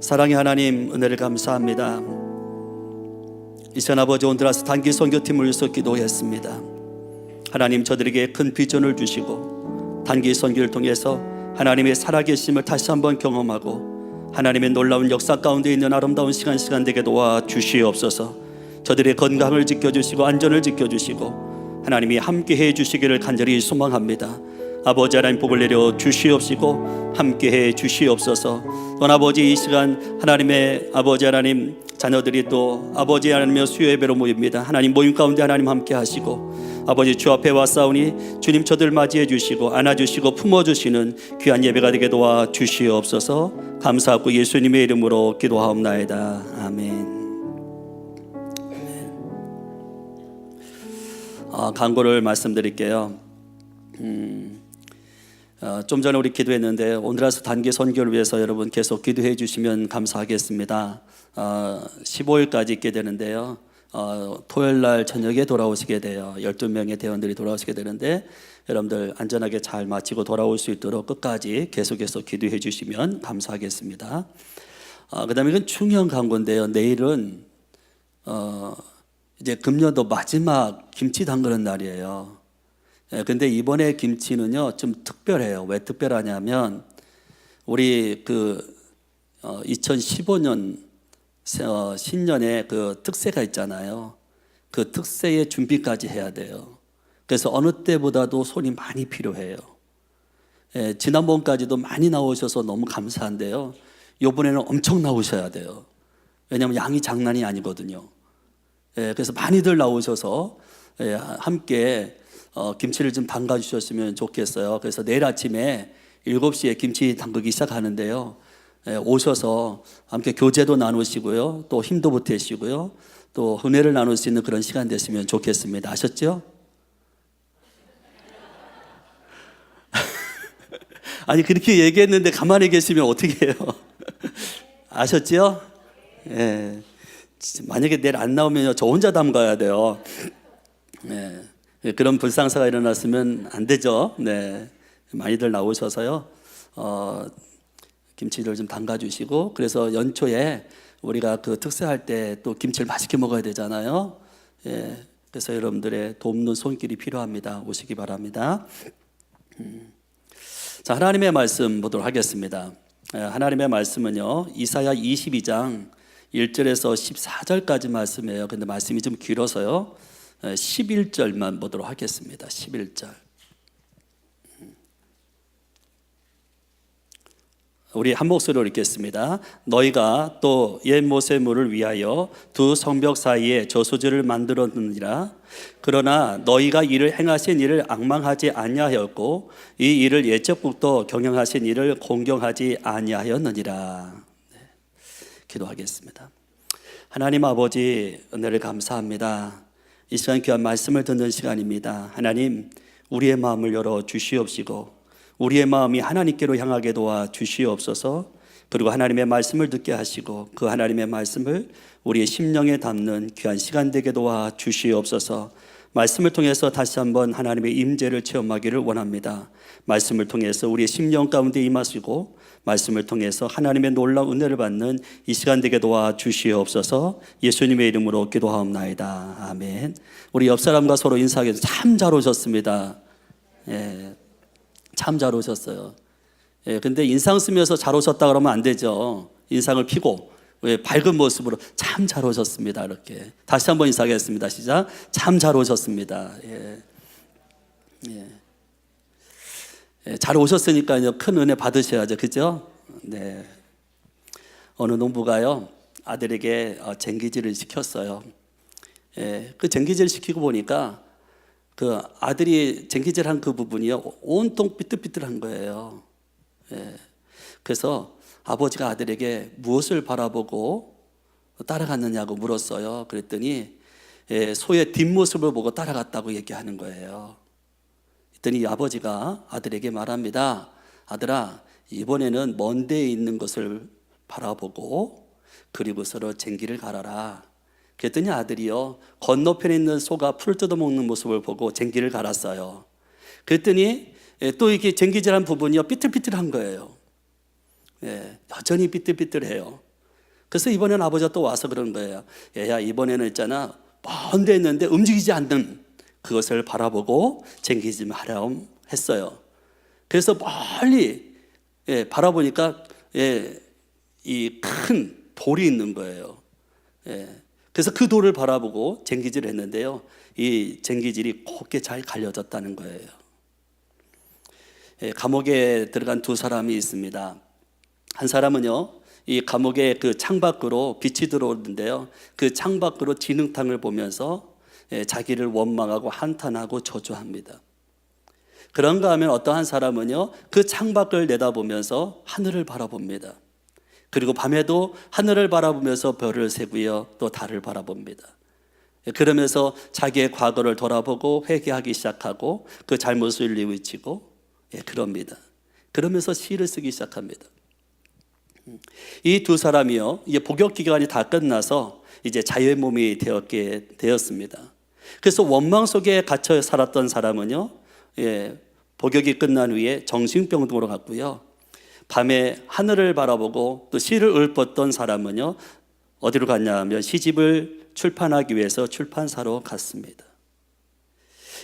사랑의 하나님, 은혜를 감사합니다. 이선 아버지, 온드라스 단기 선교팀을 위해서 기도했습니다. 하나님, 저들에게 큰 비전을 주시고 단기 선교를 통해서 하나님의 살아계심을 다시 한번 경험하고 하나님의 놀라운 역사 가운데 있는 아름다운 시간 되게 도와주시옵소서. 저들의 건강을 지켜주시고 안전을 지켜주시고 하나님이 함께해 주시기를 간절히 소망합니다. 아버지 하나님, 복을 내려 주시옵시고 함께해 주시옵소서. 또한 아버지, 이 시간 하나님의 아버지 하나님 자녀들이 또 아버지 하나님의 수요 예배로 모입니다. 하나님, 모임 가운데 하나님 함께 하시고 아버지, 주 앞에 왔사오니 주님 저들 맞이해 주시고 안아주시고 품어주시는 귀한 예배가 되게 도와주시옵소서. 감사하고 예수님의 이름으로 기도하옵나이다. 아멘. 광고를 말씀드릴게요. 좀 전에 우리 기도했는데 온드라스 단기 선교를 위해서 여러분 계속 기도해 주시면 감사하겠습니다. 15일까지 있게 되는데요. 토요일 날 저녁에 돌아오시게 돼요. 12명의 대원들이 돌아오시게 되는데 여러분들 안전하게 잘 마치고 돌아올 수 있도록 끝까지 계속해서 기도해 주시면 감사하겠습니다. 그 다음에 이건 중요한 광고인데요. 내일은 이제 금년도 마지막 김치 담그는 날이에요. 근데 이번에 김치는요 좀 특별해요. 왜 특별하냐면 우리 2015년 신년에 그 특세가 있잖아요. 그 특세의 준비까지 해야 돼요. 그래서 어느 때보다도 손이 많이 필요해요. 지난번까지도 많이 나오셔서 너무 감사한데요, 이번에는 엄청 나오셔야 돼요. 왜냐하면 양이 장난이 아니거든요. 그래서 많이들 나오셔서 함께 김치를 좀 담가 주셨으면 좋겠어요. 그래서 내일 아침에 7시에 김치 담그기 시작하는데요, 오셔서 함께 교제도 나누시고요, 또 힘도 보태시고요, 또 은혜를 나눌 수 있는 그런 시간 됐으면 좋겠습니다. 아셨죠? 아니, 그렇게 얘기했는데 가만히 계시면 어떻게 해요? 아셨죠? 예. 만약에 내일 안 나오면 저 혼자 담가야 돼요. 그런 불상사가 일어났으면 안 되죠. 네. 많이들 나오셔서요, 김치를 좀 담가주시고, 그래서 연초에 우리가 그 특세할 때 또 김치를 맛있게 먹어야 되잖아요. 그래서 여러분들의 돕는 손길이 필요합니다. 오시기 바랍니다. 자, 하나님의 말씀 보도록 하겠습니다. 하나님의 말씀은요, 이사야 22장 1절에서 14절까지 말씀이에요. 근데 말씀이 좀 길어서요 11절만 보도록 하겠습니다. 11절. 우리 한 목소리로 읽겠습니다. 너희가 또 옛 모세물을 위하여 두 성벽 사이에 저수지를 만들었느니라. 그러나 너희가 이를 행하신 일을 앙망하지 아니하였고 이 일을 예적부터 경영하신 일을 공경하지 아니하였느니라. 네. 기도하겠습니다. 하나님 아버지, 은혜를 감사합니다. 이 시간 귀한 말씀을 듣는 시간입니다. 하나님, 우리의 마음을 열어 주시옵시고 우리의 마음이 하나님께로 향하게 도와 주시옵소서. 그리고 하나님의 말씀을 듣게 하시고 그 하나님의 말씀을 우리의 심령에 담는 귀한 시간 되게 도와 주시옵소서. 말씀을 통해서 다시 한번 하나님의 임재를 체험하기를 원합니다. 말씀을 통해서 우리의 심령 가운데 임하시고 말씀을 통해서 하나님의 놀라운 은혜를 받는 이 시간 되게 도와 주시옵소서. 예수님의 이름으로 기도하옵나이다. 아멘. 우리 옆 사람과 서로 인사하게 해서 참 잘 오셨습니다. 참 잘 오셨어요. 근데 인상 쓰면서 잘 오셨다 그러면 안 되죠. 인상을 피고 밝은 모습으로 참 잘 오셨습니다. 이렇게 다시 한번 인사하겠습니다. 시작. 참 잘 오셨습니다. 잘 오셨으니까요, 큰 은혜 받으셔야죠. 그죠? 네. 어느 농부가요 아들에게 쟁기질을 시켰어요. 그 쟁기질 시키고 보니까 그 아들이 쟁기질한 그 부분이요 온통 삐뚤삐뚤한 거예요. 그래서 아버지가 아들에게 무엇을 바라보고 따라갔느냐고 물었어요. 그랬더니 소의 뒷모습을 보고 따라갔다고 얘기하는 거예요. 그랬더니 아버지가 아들에게 말합니다. 아들아, 이번에는 먼 데에 있는 것을 바라보고 그리고 서로 쟁기를 갈아라. 그랬더니 아들이요 건너편에 있는 소가 풀을 뜯어먹는 모습을 보고 쟁기를 갈았어요. 그랬더니 또 이렇게 쟁기질한 부분이요 삐뚤삐뚤한 거예요. 여전히 삐뚤삐뚤해요. 그래서 이번에는 아버지가 또 와서 그런 거예요. 얘야, 이번에는 있잖아, 먼 데 있는데 움직이지 않는 그것을 바라보고 쟁기짐 하렴 했어요. 그래서 멀리 바라보니까 이 큰 돌이 있는 거예요. 그래서 그 돌을 바라보고 쟁기질을 했는데요, 이 쟁기질이 곱게 잘 갈려졌다는 거예요. 감옥에 들어간 두 사람이 있습니다. 한 사람은요, 이 감옥의 그 창밖으로 빛이 들어오는데요, 그 창밖으로 진흙탕을 보면서 자기를 원망하고 한탄하고 저주합니다. 그런가 하면 어떠한 사람은요, 그 창밖을 내다보면서 하늘을 바라봅니다. 그리고 밤에도 하늘을 바라보면서 별을 세고요, 또 달을 바라봅니다. 그러면서 자기의 과거를 돌아보고 회개하기 시작하고 그 잘못을 뉘우치고 그럽니다. 그러면서 시를 쓰기 시작합니다. 이 두 사람이요, 이제 복역 기간이 다 끝나서 이제 자유의 몸이 되었게 되었습니다. 그래서 원망 속에 갇혀 살았던 사람은요, 복역이 끝난 후에 정신병동으로 갔고요, 밤에 하늘을 바라보고 또 시를 읊었던 사람은요, 어디로 갔냐 하면 시집을 출판하기 위해서 출판사로 갔습니다.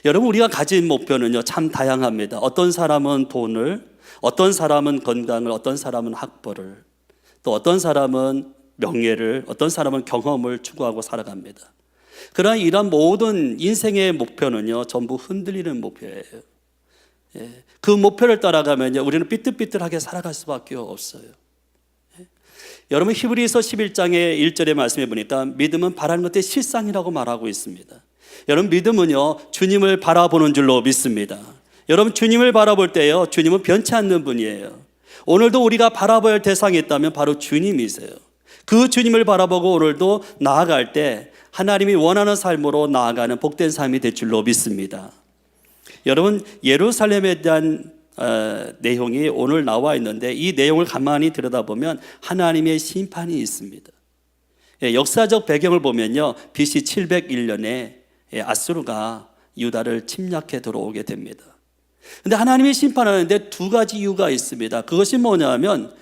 여러분, 우리가 가진 목표는요, 참 다양합니다. 어떤 사람은 돈을, 어떤 사람은 건강을, 어떤 사람은 학벌을, 또 어떤 사람은 명예를, 어떤 사람은 경험을 추구하고 살아갑니다. 그러나 이런 모든 인생의 목표는요, 전부 흔들리는 목표예요. 그 목표를 따라가면요, 우리는 삐뚤삐뚤하게 살아갈 수밖에 없어요. 여러분, 히브리서 11장의 1절의 말씀에 보니까 믿음은 바라는 것의 실상이라고 말하고 있습니다. 여러분, 믿음은요, 주님을 바라보는 줄로 믿습니다. 여러분, 주님을 바라볼 때요, 주님은 변치 않는 분이에요. 오늘도 우리가 바라봐야 할 대상이 있다면 바로 주님이세요. 그 주님을 바라보고 오늘도 나아갈 때 하나님이 원하는 삶으로 나아가는 복된 삶이 될 줄로 믿습니다. 여러분, 예루살렘에 대한 내용이 오늘 나와 있는데, 이 내용을 가만히 들여다보면 하나님의 심판이 있습니다. 역사적 배경을 보면요, BC 701년에 아수르가 유다를 침략해 들어오게 됩니다. 그런데 하나님이 심판하는데 두 가지 이유가 있습니다. 그것이 뭐냐면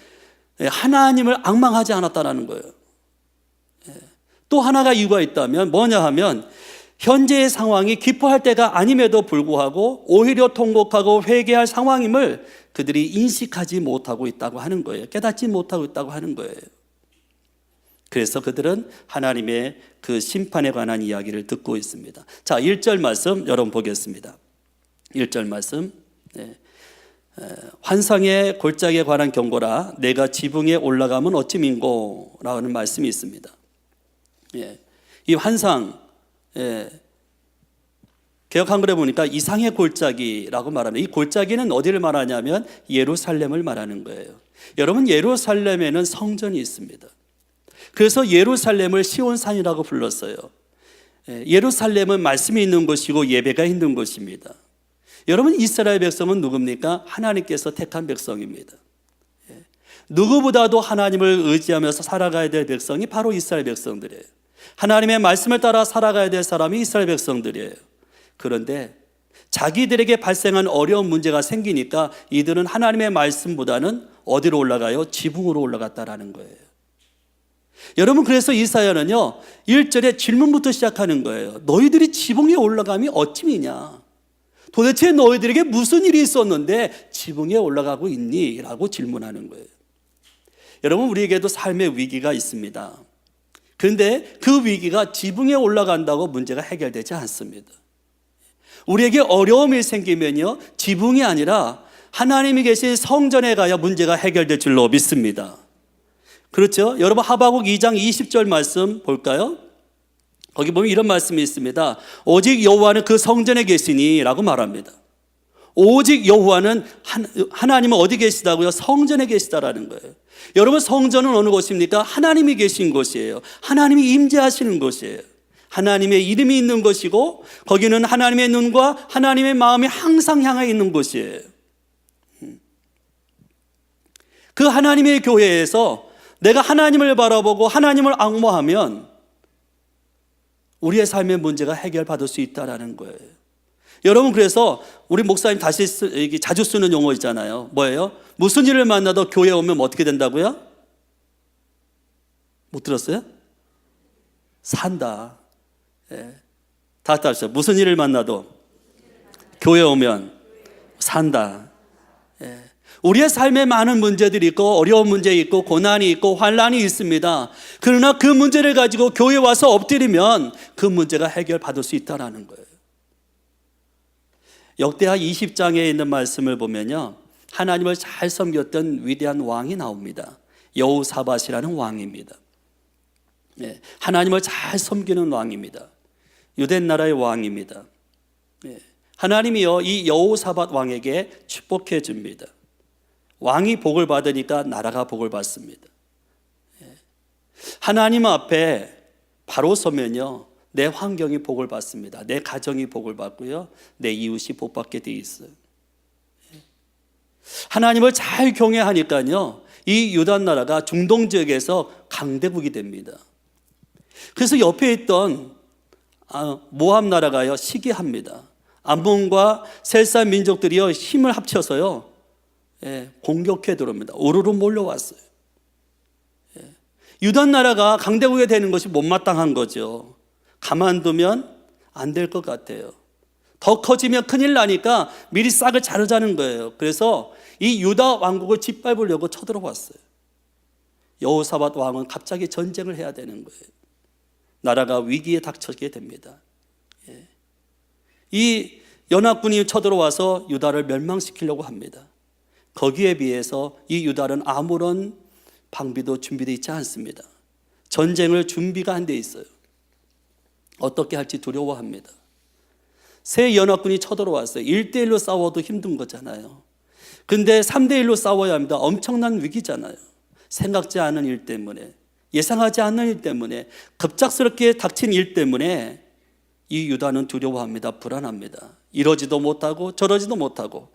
하나님을 앙망하지 않았다는 거예요. 또 하나가 이유가 있다면 뭐냐 하면, 현재의 상황이 기뻐할 때가 아님에도 불구하고 오히려 통곡하고 회개할 상황임을 그들이 인식하지 못하고 있다고 하는 거예요. 깨닫지 못하고 있다고 하는 거예요. 그래서 그들은 하나님의 그 심판에 관한 이야기를 듣고 있습니다. 자, 1절 말씀 여러분 보겠습니다. 1절 말씀, 환상의 골짜기에 관한 경고라. 내가 지붕에 올라가면 어찌 민고? 라는 말씀이 있습니다. 이 환상, 개역 한글에 보니까 이상의 골짜기라고 말합니다. 이 골짜기는 어디를 말하냐면 예루살렘을 말하는 거예요. 여러분, 예루살렘에는 성전이 있습니다. 그래서 예루살렘을 시온산이라고 불렀어요. 예루살렘은 말씀이 있는 곳이고 예배가 있는 곳입니다. 여러분, 이스라엘 백성은 누굽니까? 하나님께서 택한 백성입니다. 누구보다도 하나님을 의지하면서 살아가야 될 백성이 바로 이스라엘 백성들이에요. 하나님의 말씀을 따라 살아가야 될 사람이 이스라엘 백성들이에요. 그런데 자기들에게 발생한 어려운 문제가 생기니까 이들은 하나님의 말씀보다는 어디로 올라가요? 지붕으로 올라갔다라는 거예요. 여러분, 그래서 이사야는요 1절에 질문부터 시작하는 거예요. 너희들이 지붕에 올라감이 어찌미냐? 도대체 너희들에게 무슨 일이 있었는데 지붕에 올라가고 있니? 라고 질문하는 거예요. 여러분, 우리에게도 삶의 위기가 있습니다. 그런데 그 위기가 지붕에 올라간다고 문제가 해결되지 않습니다. 우리에게 어려움이 생기면요 지붕이 아니라 하나님이 계신 성전에 가야 문제가 해결될 줄로 믿습니다. 그렇죠? 여러분, 하박국 2장 20절 말씀 볼까요? 거기 보면 이런 말씀이 있습니다. 오직 여호와는 그 성전에 계시니 라고 말합니다. 오직 여호와는 하나님은 어디 계시다고요? 성전에 계시다라는 거예요. 여러분, 성전은 어느 곳입니까? 하나님이 계신 곳이에요. 하나님이 임재하시는 곳이에요. 하나님의 이름이 있는 것이고 거기는 하나님의 눈과 하나님의 마음이 항상 향해 있는 곳이에요. 그 하나님의 교회에서 내가 하나님을 바라보고 하나님을 앙모하면 우리의 삶의 문제가 해결받을 수 있다는 거예요. 여러분, 그래서 우리 목사님 자주 쓰는 용어 있잖아요. 뭐예요? 무슨 일을 만나도 교회에 오면 어떻게 된다고요? 못 들었어요? 산다. 예. 다 따르죠. 무슨 일을 만나도 교회 오면 산다. 예. 우리의 삶에 많은 문제들이 있고 어려운 문제 있고 고난이 있고 환난이 있습니다. 그러나 그 문제를 가지고 교회에 와서 엎드리면 그 문제가 해결받을 수 있다는 거예요. 역대하 20장에 있는 말씀을 보면요, 하나님을 잘 섬겼던 위대한 왕이 나옵니다. 여호사밧이라는 왕입니다. 예, 하나님을 잘 섬기는 왕입니다. 유대 나라의 왕입니다. 예, 하나님이요 이 여호사밧 왕에게 축복해 줍니다. 왕이 복을 받으니까 나라가 복을 받습니다. 예, 하나님 앞에 바로 서면요 내 환경이 복을 받습니다. 내 가정이 복을 받고요, 내 이웃이 복 받게 돼 있어요. 하나님을 잘 경외하니까요 이 유다 나라가 중동 지역에서 강대국이 됩니다. 그래서 옆에 있던 모압 나라가요 시기합니다. 암몬과 셀사 민족들이요 힘을 합쳐서요 공격해 들어옵니다. 우르르 몰려왔어요. 유다 나라가 강대국이 되는 것이 못마땅한 거죠. 가만두면 안 될 것 같아요. 더 커지면 큰일 나니까 미리 싹을 자르자는 거예요. 그래서 이 유다 왕국을 짓밟으려고 쳐들어왔어요. 여호사밧 왕은 갑자기 전쟁을 해야 되는 거예요. 나라가 위기에 닥쳐게 됩니다. 이 연합군이 쳐들어와서 유다를 멸망시키려고 합니다. 거기에 비해서 이 유다는 아무런 방비도 준비되어 있지 않습니다. 전쟁을 준비가 안 돼 있어요. 어떻게 할지 두려워합니다. 새 연합군이 쳐들어왔어요. 1대1로 싸워도 힘든 거잖아요. 근데 3대1로 싸워야 합니다. 엄청난 위기잖아요. 생각지 않은 일 때문에, 예상하지 않는 일 때문에, 급작스럽게 닥친 일 때문에 이 유다는 두려워합니다. 불안합니다. 이러지도 못하고 저러지도 못하고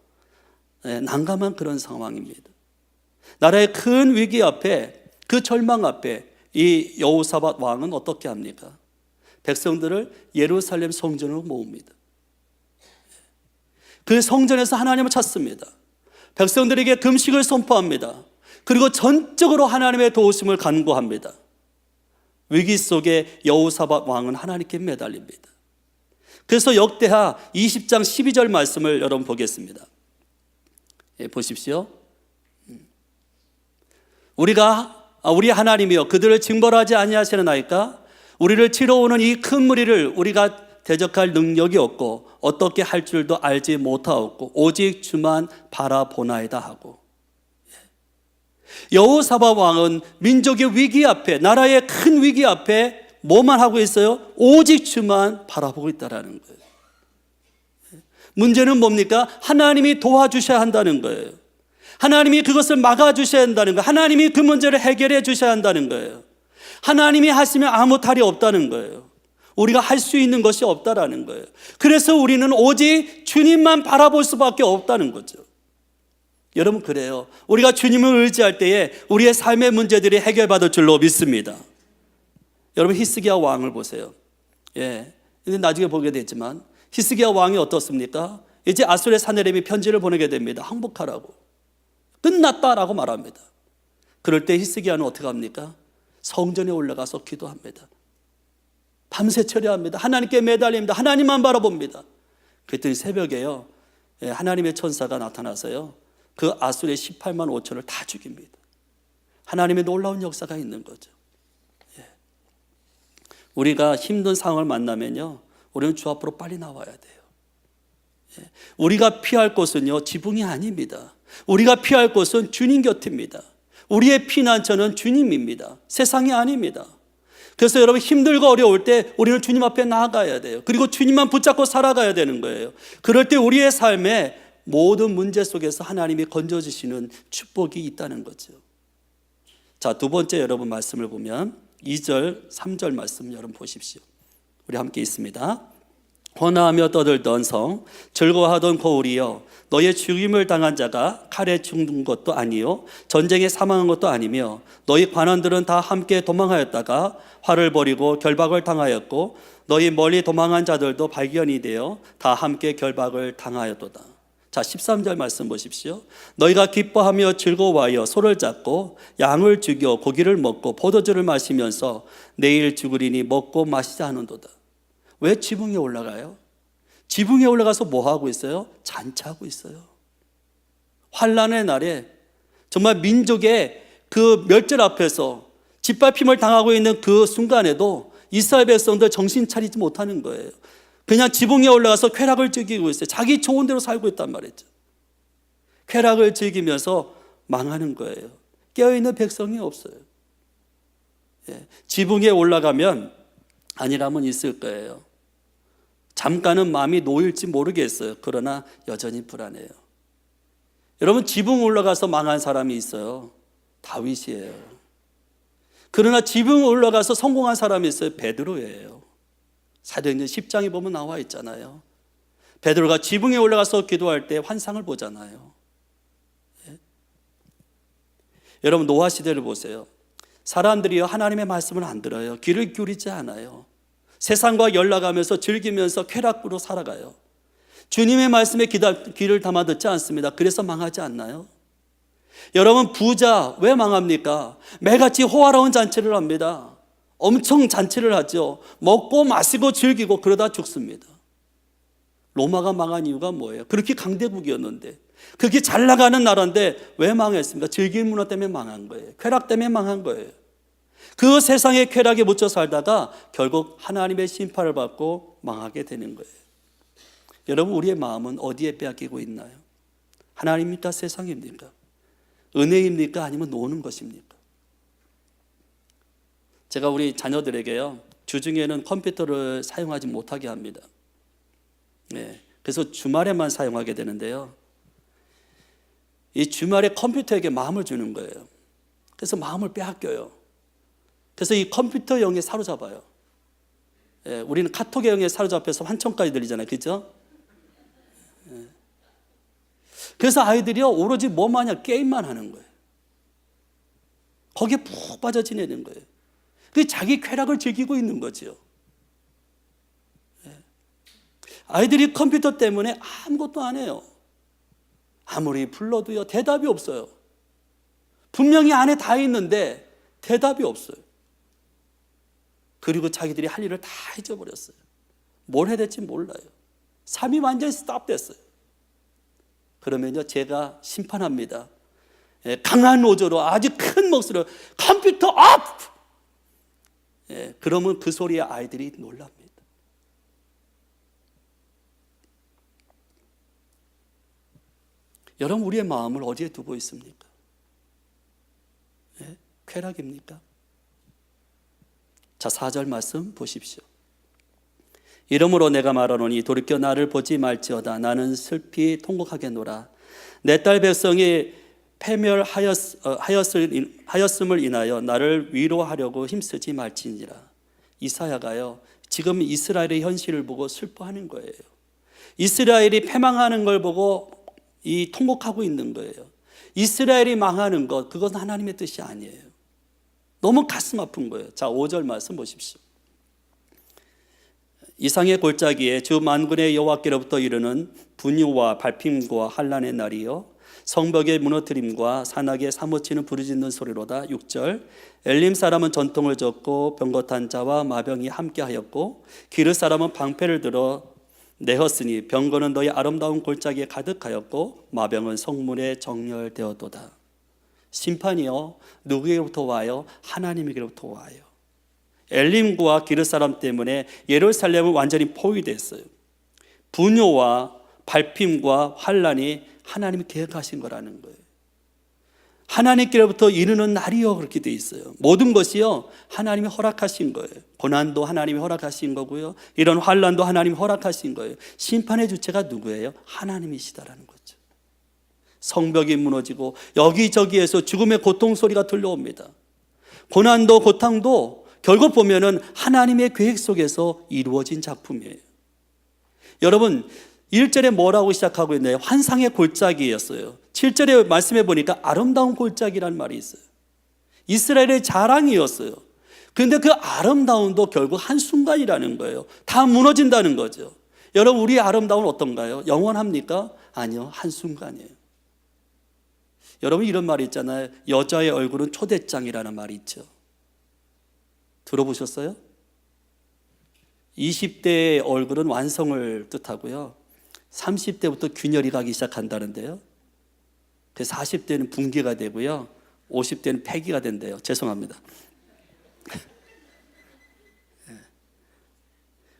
난감한 그런 상황입니다. 나라의 큰 위기 앞에, 그 절망 앞에 이 여호사밧 왕은 어떻게 합니까? 백성들을 예루살렘 성전으로 모읍니다. 그 성전에서 하나님을 찾습니다. 백성들에게 금식을 선포합니다. 그리고 전적으로 하나님의 도우심을 간구합니다. 위기 속에 여호사밧 왕은 하나님께 매달립니다. 그래서 역대하 20장 12절 말씀을 여러분 보겠습니다. 보십시오. 우리 하나님이여 그들을 징벌하지 아니하시나이까? 우리를 치러 오는 이 큰 무리를 우리가 대적할 능력이 없고 어떻게 할 줄도 알지 못하옵고 오직 주만 바라보나이다 하고, 여호사밧 왕은 민족의 위기 앞에, 나라의 큰 위기 앞에 뭐만 하고 있어요? 오직 주만 바라보고 있다는 거예요. 문제는 뭡니까? 하나님이 도와주셔야 한다는 거예요. 하나님이 그것을 막아주셔야 한다는 거예요. 하나님이 그 문제를 해결해 주셔야 한다는 거예요. 하나님이 하시면 아무 탈이 없다는 거예요. 우리가 할 수 있는 것이 없다라는 거예요. 그래서 우리는 오직 주님만 바라볼 수밖에 없다는 거죠. 여러분, 그래요. 우리가 주님을 의지할 때에 우리의 삶의 문제들이 해결받을 줄로 믿습니다. 여러분, 히스기야 왕을 보세요. 근데 나중에 보게 되지만 히스기야 왕이 어떻습니까? 이제 아수르의 사내립이 편지를 보내게 됩니다. 항복하라고. 끝났다라고 말합니다. 그럴 때 히스기야는 어떻게 합니까? 성전에 올라가서 기도합니다. 밤새 처리합니다. 하나님께 매달립니다. 하나님만 바라봅니다. 그랬더니 새벽에요, 하나님의 천사가 나타나서요, 그 아수르의 18만 5천을 다 죽입니다. 하나님의 놀라운 역사가 있는 거죠. 우리가 힘든 상황을 만나면요, 우리는 주 앞으로 빨리 나와야 돼요. 우리가 피할 곳은요, 지붕이 아닙니다. 우리가 피할 곳은 주님 곁입니다. 우리의 피난처는 주님입니다. 세상이 아닙니다. 그래서 여러분, 힘들고 어려울 때 우리는 주님 앞에 나아가야 돼요. 그리고 주님만 붙잡고 살아가야 되는 거예요. 그럴 때 우리의 삶에 모든 문제 속에서 하나님이 건져주시는 축복이 있다는 거죠. 자, 두 번째 여러분 말씀을 보면 2절, 3절 말씀 여러분 보십시오. 우리 함께 있습니다. 헌화하며 떠들던 성, 즐거워하던 거울이여, 너의 죽임을 당한 자가 칼에 죽는 것도 아니요 전쟁에 사망한 것도 아니며, 너희 관원들은 다 함께 도망하였다가 활을 벌이고 결박을 당하였고, 너희 멀리 도망한 자들도 발견이 되어 다 함께 결박을 당하였도다. 자, 13절 말씀 보십시오. 너희가 기뻐하며 즐거워하여 소를 잡고 양을 죽여 고기를 먹고 포도주를 마시면서 내일 죽으리니 먹고 마시자 하는도다. 왜 지붕에 올라가요? 지붕에 올라가서 뭐 하고 있어요? 잔치하고 있어요. 환란의 날에 정말 민족의 그 멸절 앞에서 짓밟힘을 당하고 있는 그 순간에도 이스라엘 백성들 정신 차리지 못하는 거예요. 그냥 지붕에 올라가서 쾌락을 즐기고 있어요. 자기 좋은 대로 살고 있단 말이죠. 쾌락을 즐기면서 망하는 거예요. 깨어있는 백성이 없어요. 지붕에 올라가면 아니라면 있을 거예요. 잠깐은 마음이 놓일지 모르겠어요. 그러나 여전히 불안해요. 여러분, 지붕 올라가서 망한 사람이 있어요. 다윗이에요. 그러나 지붕 올라가서 성공한 사람이 있어요. 베드로예요. 사도행전 10장에 보면 나와 있잖아요. 베드로가 지붕에 올라가서 기도할 때 환상을 보잖아요. 예? 여러분, 노아 시대를 보세요. 사람들이 하나님의 말씀을 안 들어요. 귀를 기울이지 않아요. 세상과 연락하면서 즐기면서 쾌락으로 살아가요. 주님의 말씀에 귀를 담아 듣지 않습니다. 그래서 망하지 않나요? 여러분, 부자 왜 망합니까? 매같이 호화로운 잔치를 합니다. 엄청 잔치를 하죠. 먹고 마시고 즐기고 그러다 죽습니다. 로마가 망한 이유가 뭐예요? 그렇게 강대국이었는데, 그렇게 잘 나가는 나라인데 왜 망했습니까? 즐길 문화 때문에 망한 거예요. 쾌락 때문에 망한 거예요. 그 세상의 쾌락에 묻혀 살다가 결국 하나님의 심판을 받고 망하게 되는 거예요. 여러분, 우리의 마음은 어디에 빼앗기고 있나요? 하나님입니까? 세상입니까? 은혜입니까? 아니면 노는 것입니까? 제가 우리 자녀들에게요, 주중에는 컴퓨터를 사용하지 못하게 합니다. 그래서 주말에만 사용하게 되는데요, 이 주말에 컴퓨터에게 마음을 주는 거예요. 그래서 마음을 빼앗겨요. 그래서 이 컴퓨터 영에 사로잡아요. 우리는 카톡의 영에 사로잡혀서 환청까지 들리잖아요. 그렇죠? 그래서 아이들이요, 오로지 뭐만 하냐? 게임만 하는 거예요. 거기에 푹 빠져 지내는 거예요. 그 자기 쾌락을 즐기고 있는 거죠. 아이들이 컴퓨터 때문에 아무것도 안 해요. 아무리 불러도요, 대답이 없어요. 분명히 안에 다 있는데 대답이 없어요. 그리고 자기들이 할 일을 다 잊어버렸어요. 뭘 해야 될지 몰라요. 삶이 완전히 스탑됐어요. 그러면요, 제가 심판합니다. 강한 노조로 아주 큰 목소리로 컴퓨터 업! 그러면 그 소리에 아이들이 놀랍니다. 여러분, 우리의 마음을 어디에 두고 있습니까? 쾌락입니까? 자, 4절 말씀 보십시오. 이러므로 내가 말하노니 돌이켜 나를 보지 말지어다. 나는 슬피 통곡하겠노라. 내 딸 백성이 패멸하였음을 인하여 나를 위로하려고 힘쓰지 말지니라. 이사야가요, 지금 이스라엘의 현실을 보고 슬퍼하는 거예요. 이스라엘이 패망하는 걸 보고 통곡하고 있는 거예요. 이스라엘이 망하는 것, 그건 하나님의 뜻이 아니에요. 너무 가슴 아픈 거예요. 자, 5절 말씀 보십시오. 이상의 골짜기에 주 만군의 여호와께로부터 이르는 분유와 밟힘과 환난의 날이요, 성벽의 무너뜨림과 산악에 사무치는 부르짖는 소리로다. 6절. 엘림 사람은 전통을 졌고 병거탄 자와 마병이 함께하였고 기르 사람은 방패를 들어 내었으니 병거는 너희 아름다운 골짜기에 가득하였고 마병은 성문에 정렬되었도다. 심판이요, 누구에게로부터 와요? 하나님에게로부터 와요. 엘림과 기르 사람 때문에 예루살렘은 완전히 포위됐어요. 분뇨와 밟힘과 환란이 하나님이 계획하신 거라는 거예요. 하나님께로부터 이르는 날이요, 그렇게 돼 있어요. 모든 것이요, 하나님이 허락하신 거예요. 고난도 하나님이 허락하신 거고요, 이런 환란도 하나님이 허락하신 거예요. 심판의 주체가 누구예요? 하나님이시다라는 거죠. 성벽이 무너지고 여기저기에서 죽음의 고통 소리가 들려옵니다. 고난도 고통도 결국 보면은 하나님의 계획 속에서 이루어진 작품이에요. 여러분, 1절에 뭐라고 시작하고 있나요? 환상의 골짜기였어요. 7절에 말씀해 보니까 아름다운 골짜기라는 말이 있어요. 이스라엘의 자랑이었어요. 그런데 그 아름다움도 결국 한순간이라는 거예요. 다 무너진다는 거죠. 여러분, 우리의 아름다움은 어떤가요? 영원합니까? 아니요, 한순간이에요. 여러분, 이런 말이 있잖아요. 여자의 얼굴은 초대장이라는 말이 있죠. 들어보셨어요? 20대의 얼굴은 완성을 뜻하고요, 30대부터 균열이 가기 시작한다는데요, 40대는 붕괴가 되고요, 50대는 폐기가 된대요. 죄송합니다.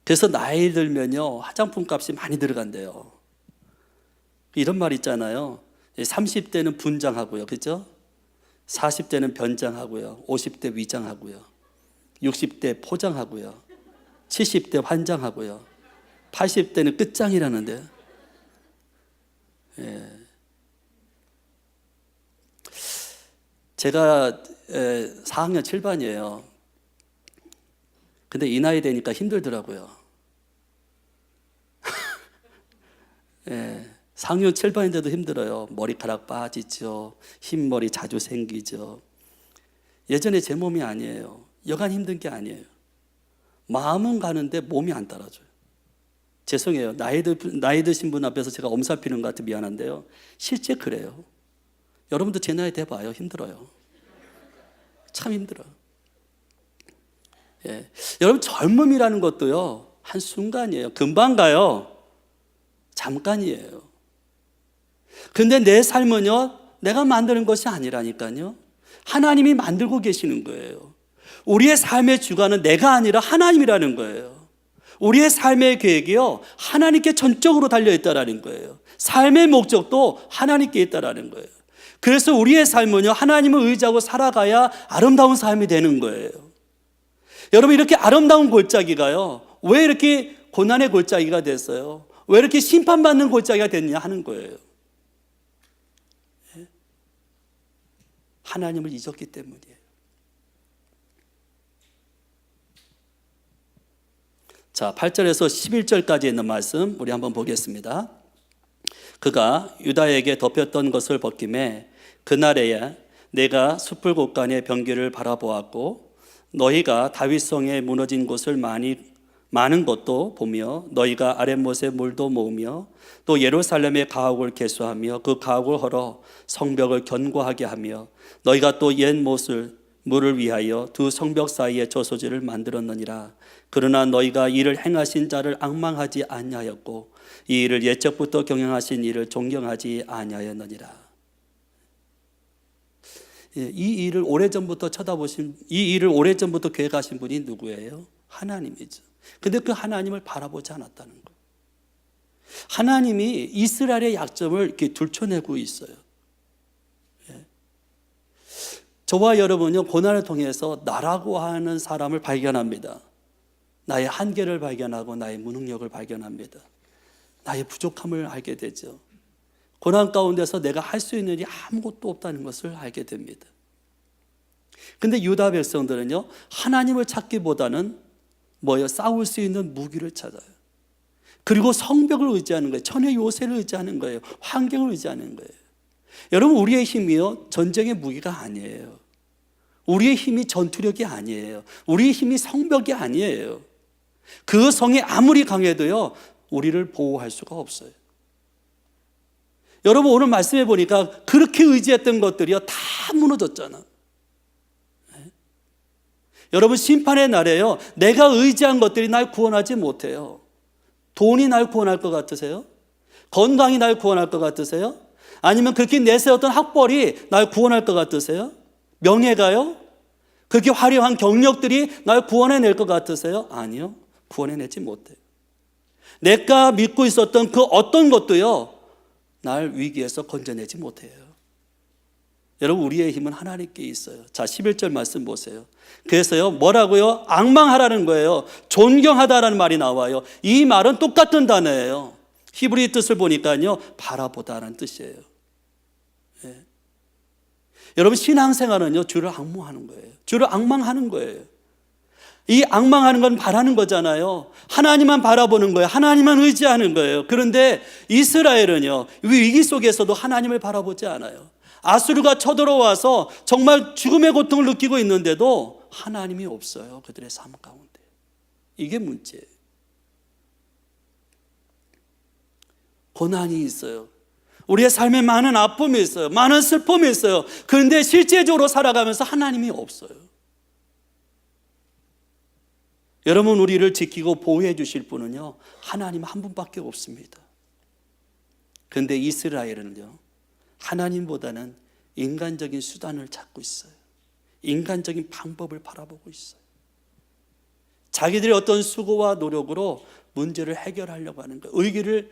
그래서 나이 들면요, 화장품 값이 많이 들어간대요. 이런 말 있잖아요. 30대는 분장하고요, 그죠? 40대는 변장하고요, 50대 위장하고요, 60대 포장하고요, 70대 환장하고요, 80대는 끝장이라는데. 예. 제가 4학년 7반이에요. 근데 이 나이 되니까 힘들더라고요. 예, 4학년 7반인데도 힘들어요. 머리카락 빠지죠. 흰머리 자주 생기죠. 예전에 제 몸이 아니에요. 여간 힘든 게 아니에요. 마음은 가는데 몸이 안 따라줘요. 죄송해요. 나이 드신 분 앞에서 제가 엄살피는 것 같아 미안한데요, 실제 그래요. 여러분도 제 나이 돼봐요. 힘들어요. 참 힘들어요. 예. 여러분, 젊음이라는 것도요, 한순간이에요. 금방 가요. 잠깐이에요. 근데 내 삶은요, 내가 만드는 것이 아니라니까요. 하나님이 만들고 계시는 거예요. 우리의 삶의 주관은 내가 아니라 하나님이라는 거예요. 우리의 삶의 계획이요, 하나님께 전적으로 달려있다라는 거예요. 삶의 목적도 하나님께 있다라는 거예요. 그래서 우리의 삶은요, 하나님을 의지하고 살아가야 아름다운 삶이 되는 거예요. 여러분, 이렇게 아름다운 골짜기가요, 왜 이렇게 고난의 골짜기가 됐어요? 왜 이렇게 심판받는 골짜기가 됐냐 하는 거예요. 하나님을 잊었기 때문이에요. 자, 8절에서 11절까지 있는 말씀 우리 한번 보겠습니다. 그가 유다에게 덮였던 것을 벗김에 그날에야 내가 숯불 곳간의 병기를 바라보았고 너희가 다윗성에 무너진 곳을 많은 것도 보며 너희가 아랫못에 물도 모으며 또 예루살렘의 가옥을 개수하며 그 가옥을 헐어 성벽을 견고하게 하며 너희가 또 옛 물을 위하여 두 성벽 사이에 저소지를 만들었느니라. 그러나 너희가 이를 행하신 자를 앙망하지 아니하였고 이 일을 옛적부터 경영하신 이를 존경하지 아니하였느니라. 이 일을 오래전부터 이 일을 오래전부터 계획하신 분이 누구예요? 하나님이죠. 근데 그 하나님을 바라보지 않았다는 거예요. 하나님이 이스라엘의 약점을 이렇게 들춰내고 있어요. 저와 여러분은 고난을 통해서 나라고 하는 사람을 발견합니다. 나의 한계를 발견하고 나의 무능력을 발견합니다. 나의 부족함을 알게 되죠. 고난 가운데서 내가 할 수 있는 일이 아무것도 없다는 것을 알게 됩니다. 근데 유다 백성들은요, 하나님을 찾기보다는 싸울 수 있는 무기를 찾아요. 그리고 성벽을 의지하는 거예요. 천의 요새를 의지하는 거예요. 환경을 의지하는 거예요. 여러분, 우리의 힘이요, 전쟁의 무기가 아니에요. 우리의 힘이 전투력이 아니에요. 우리의 힘이 성벽이 아니에요. 그 성이 아무리 강해도요, 우리를 보호할 수가 없어요. 여러분, 오늘 말씀해 보니까 그렇게 의지했던 것들이요, 다 무너졌잖아. 네? 여러분, 심판의 날에요, 내가 의지한 것들이 날 구원하지 못해요. 돈이 날 구원할 것 같으세요? 건강이 날 구원할 것 같으세요? 아니면 그렇게 내세웠던 학벌이 날 구원할 것 같으세요? 명예가요? 그렇게 화려한 경력들이 날 구원해낼 것 같으세요? 아니요, 구원해내지 못해요. 내가 믿고 있었던 그 어떤 것도요, 날 위기에서 건져내지 못해요. 여러분, 우리의 힘은 하나님께 있어요. 자, 11절 말씀 보세요. 그래서요, 뭐라고요? 앙망하라는 거예요. 존경하다라는 말이 나와요. 이 말은 똑같은 단어예요. 히브리 뜻을 보니까요, 바라보다라는 뜻이에요. 예. 여러분, 신앙생활은요, 주를 앙모하는 거예요. 주를 앙망하는 거예요. 이 앙망하는 건 바라는 거잖아요. 하나님만 바라보는 거예요. 하나님만 의지하는 거예요. 그런데 이스라엘은요, 위기 속에서도 하나님을 바라보지 않아요. 아수르가 쳐들어와서 정말 죽음의 고통을 느끼고 있는데도 하나님이 없어요, 그들의 삶 가운데. 이게 문제예요. 고난이 있어요. 우리의 삶에 많은 아픔이 있어요. 많은 슬픔이 있어요. 그런데 실제적으로 살아가면서 하나님이 없어요. 여러분, 우리를 지키고 보호해 주실 분은요, 하나님 한 분밖에 없습니다. 그런데 이스라엘은요, 하나님보다는 인간적인 수단을 찾고 있어요. 인간적인 방법을 바라보고 있어요. 자기들의 어떤 수고와 노력으로 문제를 해결하려고 하는 거예요. 의기를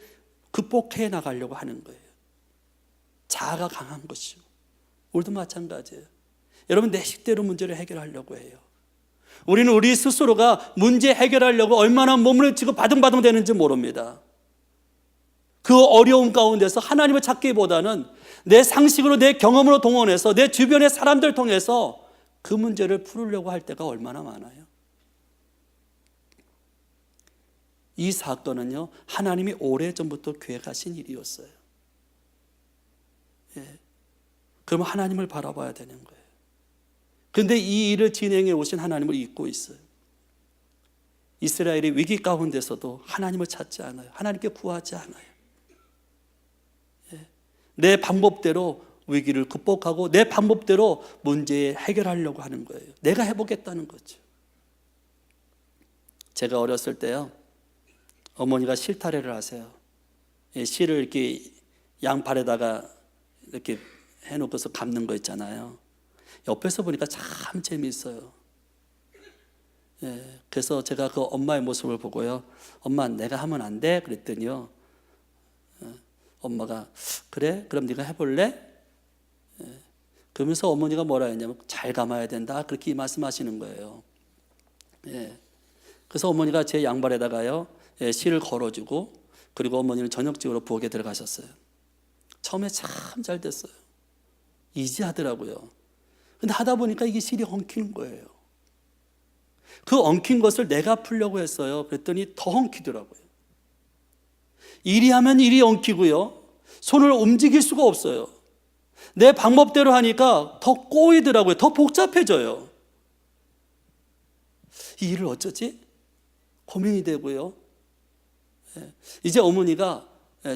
극복해 나가려고 하는 거예요. 자아가 강한 것이요. 우리도 마찬가지예요. 여러분, 내 식대로 문제를 해결하려고 해요. 우리는 우리 스스로가 문제 해결하려고 얼마나 몸을 치고 바둥바둥 되는지 모릅니다. 그 어려움 가운데서 하나님을 찾기보다는 내 상식으로, 내 경험으로 동원해서 내 주변의 사람들 통해서 그 문제를 풀으려고 할 때가 얼마나 많아요. 이 사건은요, 하나님이 오래전부터 계획하신 일이었어요. 그러면 하나님을 바라봐야 되는 거예요. 그런데 이 일을 진행해 오신 하나님을 잊고 있어요. 이스라엘이 위기 가운데서도 하나님을 찾지 않아요. 하나님께 구하지 않아요. 내 방법대로 위기를 극복하고 내 방법대로 문제 해결하려고 하는 거예요. 내가 해보겠다는 거죠. 제가 어렸을 때요, 어머니가 실타래를 하세요. 실을 이렇게 양팔에다가 이렇게 해놓고서 감는 거 있잖아요. 옆에서 보니까 참 재미있어요. 그래서 제가 그 엄마의 모습을 보고요, 엄마, 내가 하면 안 돼? 그랬더니요, 엄마가 그래? 그럼 네가 해볼래? 그러면서 어머니가 뭐라 했냐면 잘 감아야 된다, 그렇게 말씀하시는 거예요. 그래서 어머니가 제 양발에다가요, 실을 걸어주고, 그리고 어머니는 저녁집으로 부엌에 들어가셨어요. 처음에 참 잘 됐어요. 이지하더라고요. 근데 하다 보니까 이게 실이 엉키는 거예요. 그 엉킨 것을 내가 풀려고 했어요. 그랬더니 더 엉키더라고요. 일이 하면 일이 엉키고요, 손을 움직일 수가 없어요. 내 방법대로 하니까 더 꼬이더라고요. 더 복잡해져요. 이 일을 어쩌지? 고민이 되고요. 이제 어머니가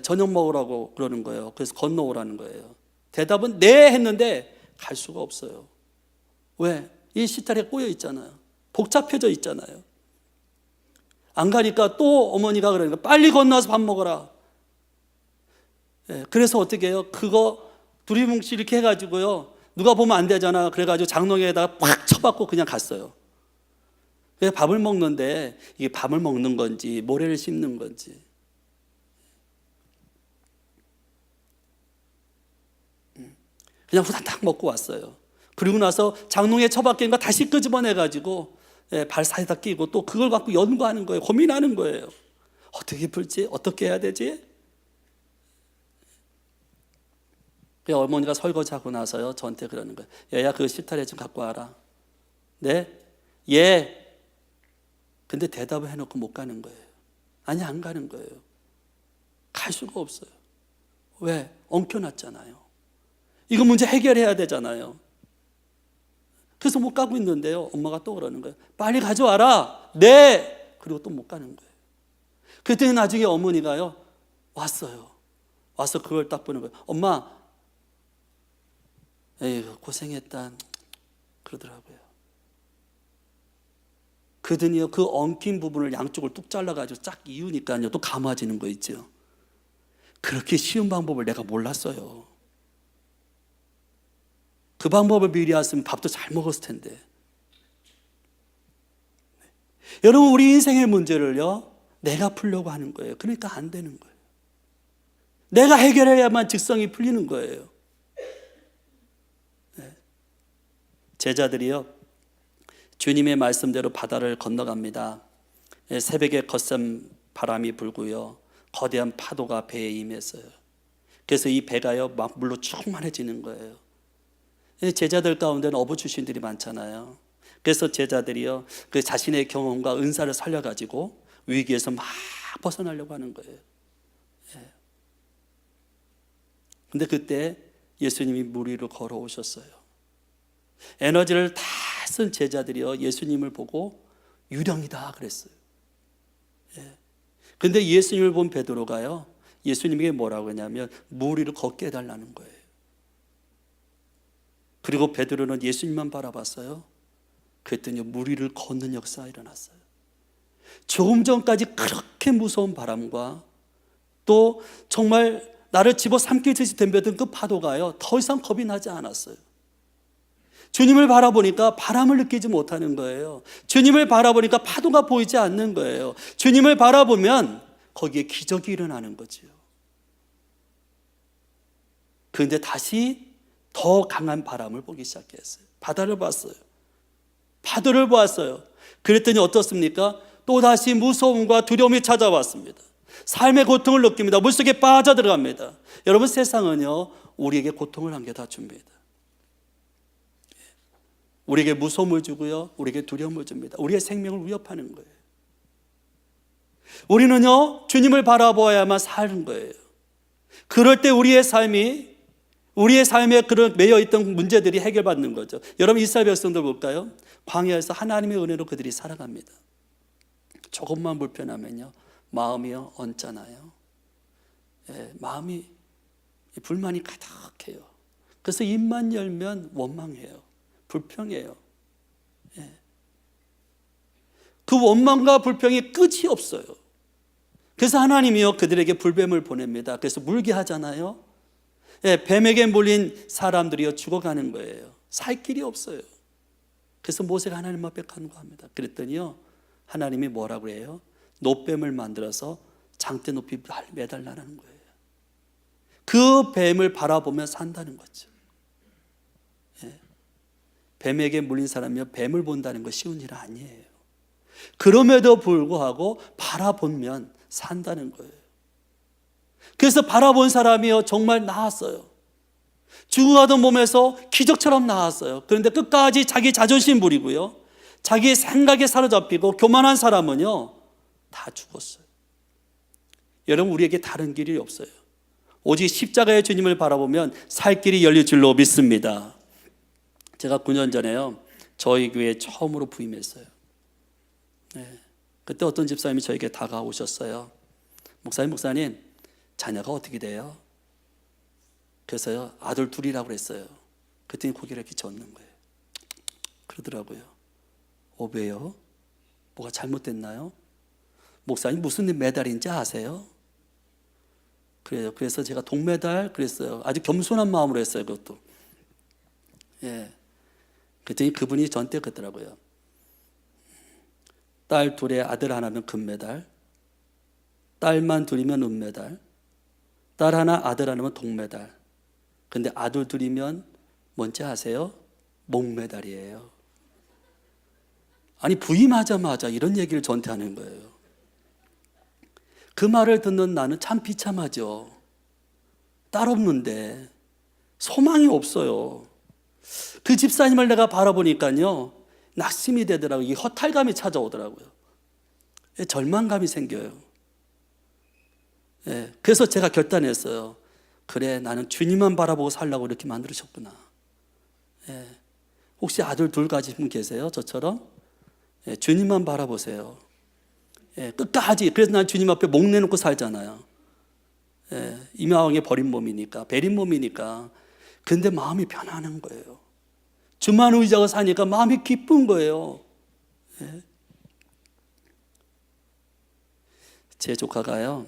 저녁 먹으라고 그러는 거예요. 그래서 건너오라는 거예요. 대답은 네 했는데 갈 수가 없어요. 왜? 이 실타래 꼬여 있잖아요. 복잡해져 있잖아요. 안 가니까 또 어머니가 그러니까 빨리 건너서 밥 먹어라. 그래서 어떻게 해요? 그거 두리뭉실 이렇게 해가지고요, 누가 보면 안 되잖아. 그래가지고 장롱에다가 팍 쳐박고 그냥 갔어요. 밥을 먹는데 이게 밥을 먹는 건지 모래를 씹는 건지. 그냥 후다닥 먹고 왔어요. 그리고 나서 장롱에 처박힌 거 다시 끄집어내가지고 발 사이에다 끼고 또 그걸 갖고 연구하는 거예요. 고민하는 거예요. 어떻게 풀지? 어떻게 해야 되지? 어머니가 설거지하고 나서요, 저한테 그러는 거예요. 얘야, 그 실타래 좀 갖고 와라. 네? 예. 근데 대답을 해놓고 못 가는 거예요. 아니, 안 가는 거예요. 갈 수가 없어요. 왜? 엉켜놨잖아요. 이거 문제 해결해야 되잖아요. 그래서 못 가고 있는데요, 엄마가 또 그러는 거예요. 빨리 가져와라. 네. 그리고 또 못 가는 거예요. 그때 나중에 어머니가요, 왔어요. 와서 그걸 딱 보는 거예요. 엄마, 에이구, 고생했다, 그러더라고요. 그더니요, 그 엉킨 부분을 양쪽을 뚝 잘라가지고 쫙 이으니까요, 또 감아지는 거 있죠. 그렇게 쉬운 방법을 내가 몰랐어요. 그 방법을 미리 알았으면 밥도 잘 먹었을 텐데. 여러분, 우리 인생의 문제를요, 내가 풀려고 하는 거예요. 그러니까 안 되는 거예요. 내가 해결해야만 직성이 풀리는 거예요. 제자들이요, 주님의 말씀대로 바다를 건너갑니다. 새벽에 거센 바람이 불고요, 거대한 파도가 배에 임했어요. 그래서 이 배가요, 막 물로 충만해지는 거예요. 제자들 가운데는 어부 출신들이 많잖아요. 그래서 제자들이요, 그 자신의 경험과 은사를 살려가지고 위기에서 막 벗어나려고 하는 거예요. 근데 그때 예수님이 물 위로 걸어오셨어요. 에너지를 다 쓴 제자들이요, 예수님을 보고 유령이다 그랬어요. 근데 예수님을 본 베드로가요, 예수님에게 뭐라고 했냐면 물 위를 걷게 해달라는 거예요. 그리고 베드로는 예수님만 바라봤어요. 그랬더니 물 위를 걷는 역사가 일어났어요. 조금 전까지 그렇게 무서운 바람과 또 정말 나를 집어삼키듯이 덤벼든 그 파도가요, 더 이상 겁이 나지 않았어요. 주님을 바라보니까 바람을 느끼지 못하는 거예요. 주님을 바라보니까 파도가 보이지 않는 거예요. 주님을 바라보면 거기에 기적이 일어나는 거지요. 그런데 다시 더 강한 바람을 보기 시작했어요. 바다를 봤어요. 파도를 보았어요. 그랬더니 어떻습니까? 또다시 무서움과 두려움이 찾아왔습니다. 삶의 고통을 느낍니다. 물속에 빠져들어갑니다. 여러분, 세상은요, 우리에게 고통을 안겨다 줍니다. 우리에게 무서움을 주고요, 우리에게 두려움을 줍니다. 우리의 생명을 위협하는 거예요. 우리는요, 주님을 바라보아야만 사는 거예요. 그럴 때 우리의 삶에 그런 매여있던 문제들이 해결받는 거죠. 여러분, 이스라엘 백성들 볼까요? 광야에서 하나님의 은혜로 그들이 살아갑니다. 조금만 불편하면요, 마음이요 언짢아요. 마음이 불만이 가득해요. 그래서 입만 열면 원망해요. 불평해요. 그 원망과 불평이 끝이 없어요. 그래서 하나님이요 그들에게 불뱀을 보냅니다. 그래서 물게 하잖아요. 뱀에게 물린 사람들이요 죽어가는 거예요. 살 길이 없어요. 그래서 모세가 하나님 앞에 간구합니다. 그랬더니요 하나님이 뭐라고 해요? 노뱀을 만들어서 장대 높이 매달라는 거예요. 그 뱀을 바라보며 산다는 거죠. 뱀에게 물린 사람이요 뱀을 본다는 거 쉬운 일 아니에요. 그럼에도 불구하고 바라보면 산다는 거예요. 그래서 바라본 사람이요 정말 나았어요. 죽어가던 몸에서 기적처럼 나았어요. 그런데 끝까지 자기 자존심 부리고요, 자기 생각에 사로잡히고 교만한 사람은요 다 죽었어요. 여러분, 우리에게 다른 길이 없어요. 오직 십자가의 주님을 바라보면 살 길이 열릴 줄로 믿습니다. 제가 9년 전에요 저희 교회에 처음으로 부임했어요. 그때 어떤 집사님이 저에게 다가오셨어요. 목사님 자녀가 어떻게 돼요? 그래서요 아들 둘이라고 그랬어요. 그랬더니 고개를 이렇게 젓는 거예요. 그러더라고요. 왜요? 뭐가 잘못됐나요? 목사님 무슨 메달인지 아세요? 그래요. 그래서 제가 동메달 그랬어요. 아주 겸손한 마음으로 했어요. 그것도. 그랬더니 그분이 저한테 그러더라고요. 딸 둘에 아들 하나면 금메달, 딸만 둘이면 은메달, 딸 하나 아들 하나면 동메달. 근데 아들 둘이면 뭔지 아세요? 목메달이에요. 아니 부임하자마자 이런 얘기를 저한테 하는 거예요. 그 말을 듣는 나는 참 비참하죠. 딸 없는데 소망이 없어요. 그 집사님을 내가 바라보니까요 낙심이 되더라고요. 이 허탈감이 찾아오더라고요. 절망감이 생겨요. 그래서 제가 결단했어요. 그래, 나는 주님만 바라보고 살려고 이렇게 만들으셨구나. 혹시 아들 둘 가진 분 계세요? 저처럼? 주님만 바라보세요. 끝까지. 그래서 난 주님 앞에 목 내놓고 살잖아요. 임야왕의 버린 몸이니까, 베린 몸이니까. 근데 마음이 편안한 거예요. 주만 의지하고 사니까 마음이 기쁜 거예요. 제 조카가요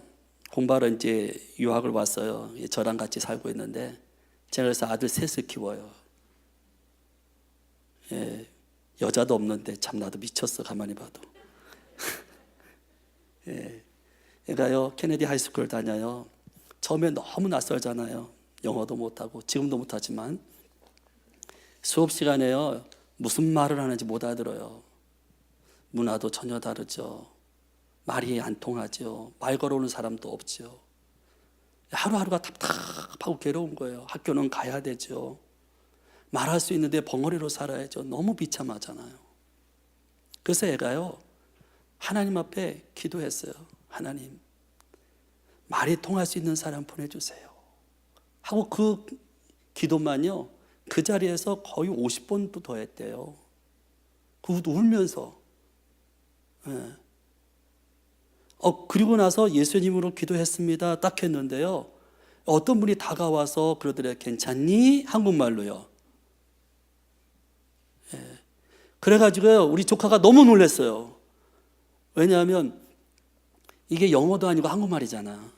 공부하러 이제 유학을 왔어요. 저랑 같이 살고 있는데 제가 그래서 아들 셋을 키워요. 여자도 없는데 참 나도 미쳤어 가만히 봐도. 얘가요 케네디 하이스쿨 다녀요. 처음에 너무 낯설잖아요. 영어도 못하고 지금도 못하지만 수업 시간에요 무슨 말을 하는지 못 알아들어요. 문화도 전혀 다르죠. 말이 안 통하죠. 말 걸어오는 사람도 없죠. 하루하루가 답답하고 괴로운 거예요. 학교는 가야 되죠. 말할 수 있는데 벙어리로 살아야죠. 너무 비참하잖아요. 그래서 애가요 하나님 앞에 기도했어요. 하나님, 말이 통할 수 있는 사람 보내주세요 하고 그 기도만요 그 자리에서 거의 50번도 더 했대요. 그것도 울면서. 그리고 나서 예수님으로 기도했습니다. 딱 했는데요. 어떤 분이 다가와서 그러더래요. 괜찮니? 한국말로요. 그래가지고요, 우리 조카가 너무 놀랐어요. 왜냐하면 이게 영어도 아니고 한국말이잖아.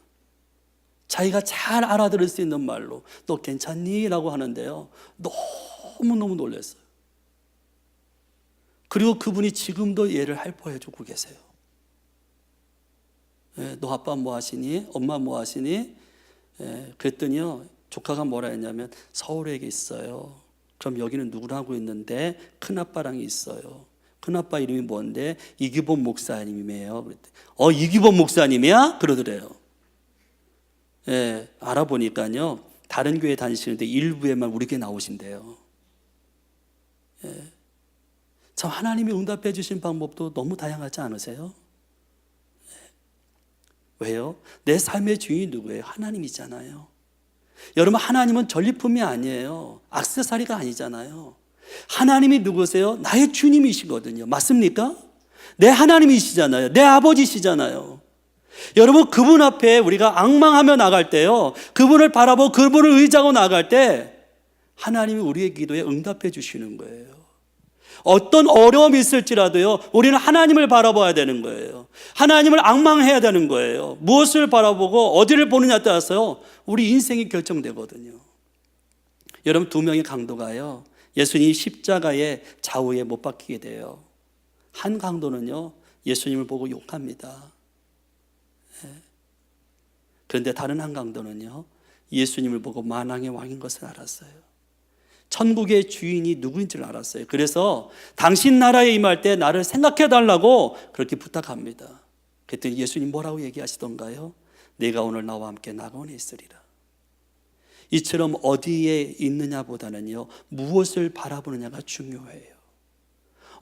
자기가 잘 알아들을 수 있는 말로 너 괜찮니? 라고 하는데요, 너무너무 놀랐어요. 그리고 그분이 지금도 얘를 할포해주고 계세요. 너 아빠 뭐 하시니? 엄마 뭐 하시니? 그랬더니요, 조카가 뭐라 했냐면 서울에 있어요. 그럼 여기는 누구랑 하고 있는데? 큰아빠랑 있어요. 큰아빠 이름이 뭔데? 이규범 목사님이에요. 그랬더니 이규범 목사님이야? 그러더래요. 알아보니까요, 다른 교회 다니시는데 일부에만 우리 교회 나오신대요. 참 하나님이 응답해 주신 방법도 너무 다양하지 않으세요? 왜요? 내 삶의 주인이 누구예요? 하나님이잖아요. 여러분, 하나님은 전리품이 아니에요. 액세서리가 아니잖아요. 하나님이 누구세요? 나의 주님이시거든요. 맞습니까? 내 하나님이시잖아요. 내 아버지시잖아요. 여러분, 그분 앞에 우리가 앙망하며 나갈 때요, 그분을 바라보고 그분을 의지하고 나갈 때 하나님이 우리의 기도에 응답해 주시는 거예요. 어떤 어려움이 있을지라도요, 우리는 하나님을 바라봐야 되는 거예요. 하나님을 앙망해야 되는 거예요. 무엇을 바라보고 어디를 보느냐에 따라서 우리 인생이 결정되거든요. 여러분, 두 명의 강도가요, 예수님이 십자가의 좌우에 못 박히게 돼요. 한 강도는요, 예수님을 보고 욕합니다. 그런데 다른 한 강도는요, 예수님을 보고 만왕의 왕인 것을 알았어요. 천국의 주인이 누구인 줄 알았어요. 그래서 당신 나라에 임할 때 나를 생각해 달라고 그렇게 부탁합니다. 그랬더니 예수님 뭐라고 얘기하시던가요? 내가 오늘 나와 함께 낙원에 있으리라. 이처럼 어디에 있느냐보다는요, 무엇을 바라보느냐가 중요해요.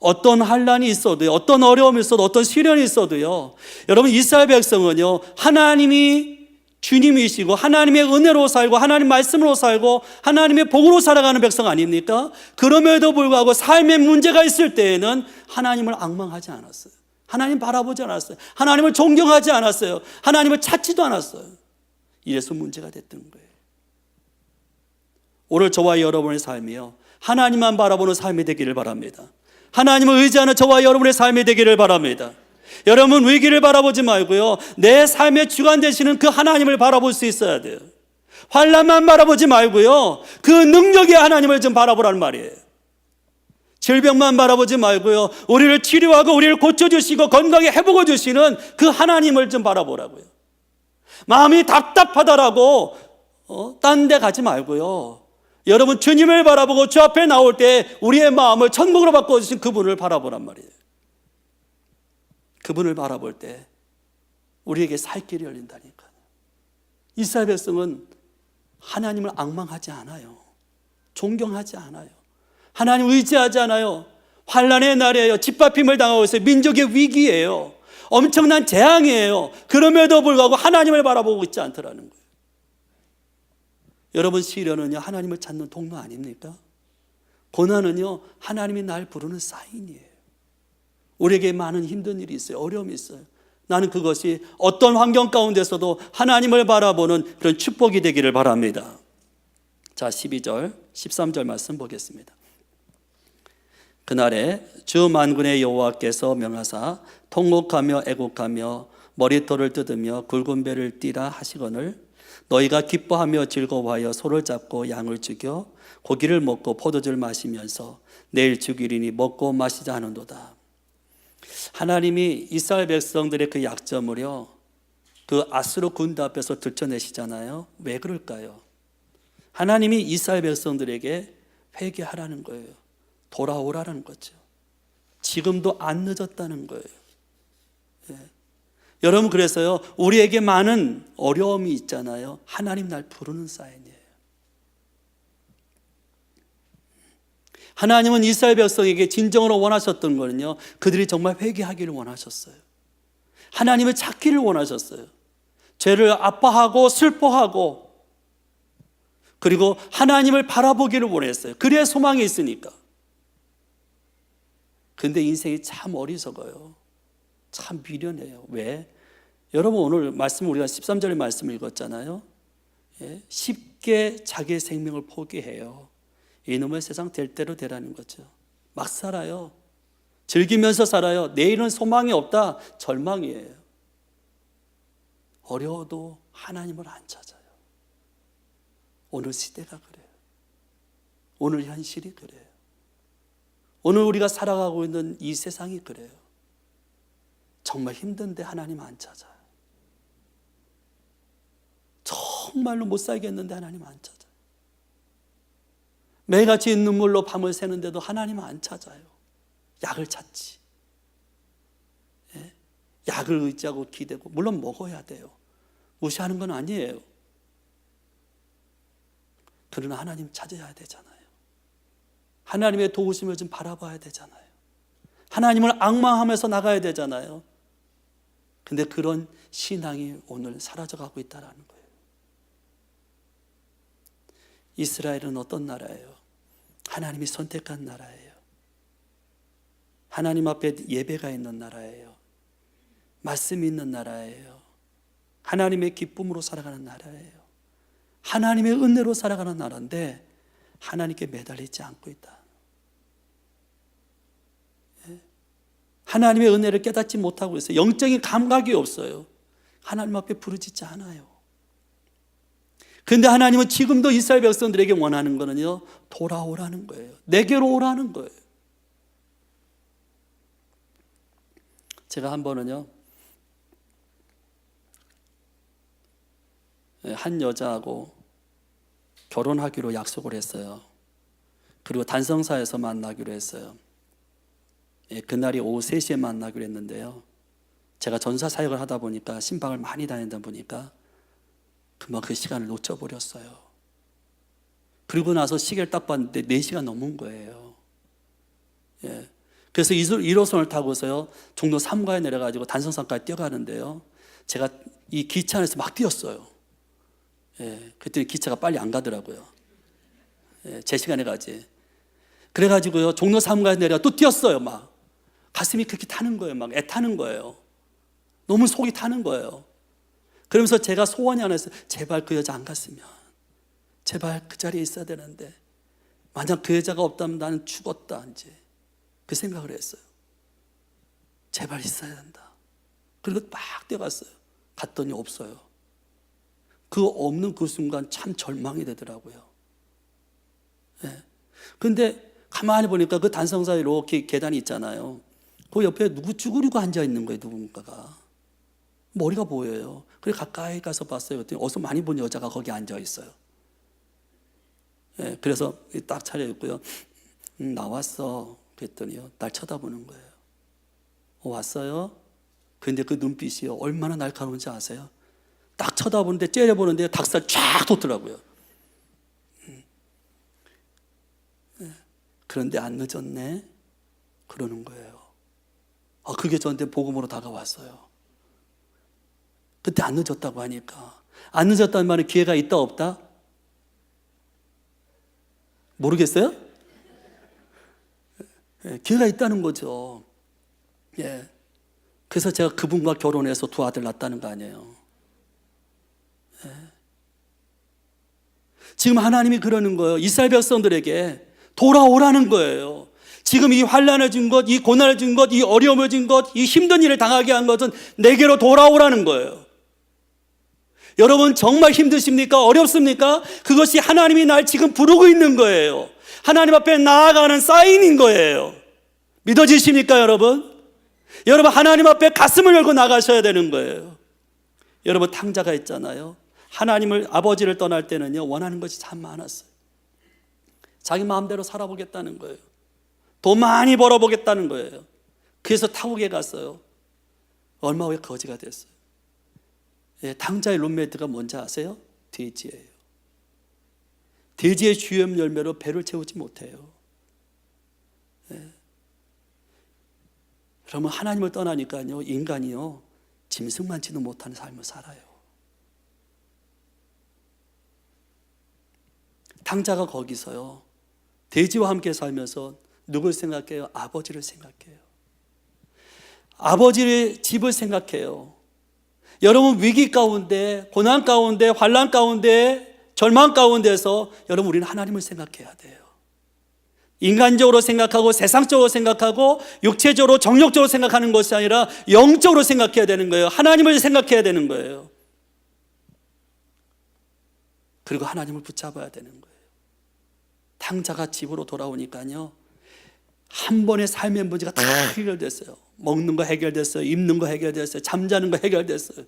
어떤 환난이 있어도요, 어떤 어려움이 있어도, 어떤 시련이 있어도요, 여러분, 이스라엘 백성은요, 하나님이 주님이시고 하나님의 은혜로 살고 하나님 말씀으로 살고 하나님의 복으로 살아가는 백성 아닙니까? 그럼에도 불구하고 삶의 문제가 있을 때에는 하나님을 앙망하지 않았어요. 하나님 바라보지 않았어요. 하나님을 존경하지 않았어요. 하나님을 찾지도 않았어요. 이래서 문제가 됐던 거예요. 오늘 저와 여러분의 삶이요, 하나님만 바라보는 삶이 되기를 바랍니다. 하나님을 의지하는 저와 여러분의 삶이 되기를 바랍니다. 여러분, 위기를 바라보지 말고요, 내 삶의 주관 되시는 그 하나님을 바라볼 수 있어야 돼요. 환난만 바라보지 말고요, 그 능력의 하나님을 좀 바라보라는 말이에요. 질병만 바라보지 말고요, 우리를 치료하고 우리를 고쳐주시고 건강에 회복해 주시는 그 하나님을 좀 바라보라고요. 마음이 답답하다라고 딴 데 가지 말고요, 여러분, 주님을 바라보고 주 앞에 나올 때 우리의 마음을 천국으로 바꿔주신 그분을 바라보란 말이에요. 그분을 바라볼 때 우리에게 살 길이 열린다니까요. 이스라엘 백성은 하나님을 앙망하지 않아요. 존경하지 않아요. 하나님 의지하지 않아요. 환난의 날이에요. 짓밟힘을 당하고 있어요. 민족의 위기예요. 엄청난 재앙이에요. 그럼에도 불구하고 하나님을 바라보고 있지 않더라는 거예요. 여러분, 시련은요, 하나님을 찾는 통로 아닙니까? 고난은요, 하나님이 날 부르는 사인이에요. 우리에게 많은 힘든 일이 있어요. 어려움이 있어요. 나는 그것이 어떤 환경 가운데서도 하나님을 바라보는 그런 축복이 되기를 바랍니다. 자, 12절, 13절 말씀 보겠습니다. 그날에 주 만군의 여호와께서 명하사 통곡하며 애곡하며 머리털을 뜯으며 굵은 배를 띠라 하시거늘 너희가 기뻐하며 즐거워하여 소를 잡고 양을 죽여 고기를 먹고 포도주를 마시면서 내일 죽이리니 먹고 마시자 하는도다. 하나님이 이스라엘 백성들의 그 약점을요, 그 아수르 군대 앞에서 들춰내시잖아요. 왜 그럴까요? 하나님이 이스라엘 백성들에게 회개하라는 거예요. 돌아오라는 거죠. 지금도 안 늦었다는 거예요. 여러분, 그래서요, 우리에게 많은 어려움이 있잖아요. 하나님 날 부르는 사인이에요. 하나님은 이스라엘 백성에게 진정으로 원하셨던 거는요, 그들이 정말 회개하기를 원하셨어요. 하나님을 찾기를 원하셨어요. 죄를 아파하고 슬퍼하고 그리고 하나님을 바라보기를 원했어요. 그래야 소망이 있으니까. 근데 인생이 참 어리석어요. 참 미련해요. 왜? 여러분 오늘 말씀 우리가 13절의 말씀을 읽었잖아요. 쉽게 자기의 생명을 포기해요. 이놈의 세상 될 대로 되라는 거죠. 막 살아요. 즐기면서 살아요. 내일은 소망이 없다. 절망이에요. 어려워도 하나님을 안 찾아요. 오늘 시대가 그래요. 오늘 현실이 그래요. 오늘 우리가 살아가고 있는 이 세상이 그래요. 정말 힘든데 하나님 안 찾아요. 정말로 못 살겠는데 하나님 안 찾아요. 매일같이 눈물로 밤을 새는데도 하나님 안 찾아요. 약을 찾지. 약을 의지하고 기대고, 물론 먹어야 돼요. 무시하는 건 아니에요. 그러나 하나님 찾아야 되잖아요. 하나님의 도우심을 좀 바라봐야 되잖아요. 하나님을 앙망하면서 나가야 되잖아요. 근데 그런 신앙이 오늘 사라져가고 있다는 거예요. 이스라엘은 어떤 나라예요? 하나님이 선택한 나라예요. 하나님 앞에 예배가 있는 나라예요. 말씀이 있는 나라예요. 하나님의 기쁨으로 살아가는 나라예요. 하나님의 은혜로 살아가는 나라인데 하나님께 매달리지 않고 있다. 하나님의 은혜를 깨닫지 못하고 있어요. 영적인 감각이 없어요. 하나님 앞에 부르짖지 않아요. 그런데 하나님은 지금도 이스라엘 백성들에게 원하는 거는요, 돌아오라는 거예요. 내게로 오라는 거예요. 제가 한 번은요, 한 여자하고 결혼하기로 약속을 했어요. 그리고 단성사에서 만나기로 했어요. 그날이 오후 3시에 만나기로 했는데요, 제가 전사 사역을 하다 보니까 신방을 많이 다니다 보니까 금방 그 시간을 놓쳐버렸어요. 그리고 나서 시계를 딱 봤는데 4시가 넘은 거예요. 그래서 1호선을 타고서요, 종로 3가에 내려가지고 단성산까지 뛰어가는데요, 제가 이 기차 안에서 막 뛰었어요. 그랬더니 기차가 빨리 안 가더라고요. 제 시간에 가지. 그래가지고요, 종로 3가에 내려 또 뛰었어요. 막 가슴이 그렇게 타는 거예요. 막 애타는 거예요. 너무 속이 타는 거예요. 그러면서 제가 소원이 하나 있어요. 제발 그 여자 안 갔으면, 제발 그 자리에 있어야 되는데, 만약 그 여자가 없다면 나는 죽었다. 이제 그 생각을 했어요. 제발 있어야 된다. 그리고 막 뛰어갔어요. 갔더니 없어요. 그 없는 그 순간 참 절망이 되더라고요. 근데 가만히 보니까 그 단성사에 이렇게 계단이 있잖아요. 그 옆에 누구 쭈그리고 앉아 있는 거예요. 누군가가 머리가 보여요. 그래 가까이 가서 봤어요. 그랬더니 어디서 많이 본 여자가 거기 앉아 있어요. 그래서 딱 차려입고요, 나왔어. 그랬더니요, 날 쳐다보는 거예요. 왔어요? 근데 그 눈빛이요, 얼마나 날카로운지 아세요? 딱 쳐다보는데, 째려보는데 닭살 쫙 돋더라고요. 그런데 안 늦었네? 그러는 거예요. 그게 저한테 복음으로 다가왔어요. 그때 안 늦었다고 하니까. 안 늦었다는 말은 기회가 있다 없다? 모르겠어요? 기회가 있다는 거죠. 그래서 제가 그분과 결혼해서 2 아들 낳았다는 거 아니에요. 지금 하나님이 그러는 거예요. 이스라엘 백성들에게 돌아오라는 거예요. 지금 이 환난을 준 것, 이 고난을 준 것, 이 어려움을 준 것, 이 힘든 일을 당하게 한 것은 내게로 돌아오라는 거예요. 여러분 정말 힘드십니까? 어렵습니까? 그것이 하나님이 날 지금 부르고 있는 거예요. 하나님 앞에 나아가는 사인인 거예요. 믿어지십니까, 여러분? 여러분 하나님 앞에 가슴을 열고 나가셔야 되는 거예요. 여러분 탕자가 있잖아요. 하나님을, 아버지를 떠날 때는요, 원하는 것이 참 많았어요. 자기 마음대로 살아보겠다는 거예요. 돈 많이 벌어보겠다는 거예요. 그래서 타국에 갔어요. 얼마 후에 거지가 됐어요. 탕자의 룸메이트가 뭔지 아세요? 돼지예요. 돼지의 주염 열매로 배를 채우지 못해요. 그러면 하나님을 떠나니까요, 인간이요, 짐승만치도 못하는 삶을 살아요. 탕자가 거기서요, 돼지와 함께 살면서 누굴 생각해요? 아버지를 생각해요. 아버지의 집을 생각해요. 여러분 위기 가운데, 고난 가운데, 환난 가운데, 절망 가운데서 여러분 우리는 하나님을 생각해야 돼요. 인간적으로 생각하고 세상적으로 생각하고 육체적으로 정욕적으로 생각하는 것이 아니라 영적으로 생각해야 되는 거예요. 하나님을 생각해야 되는 거예요. 그리고 하나님을 붙잡아야 되는 거예요. 탕자가 집으로 돌아오니까요, 한 번에 삶의 문제가 다 해결됐어요. 먹는 거 해결됐어요. 입는 거 해결됐어요. 잠자는 거 해결됐어요.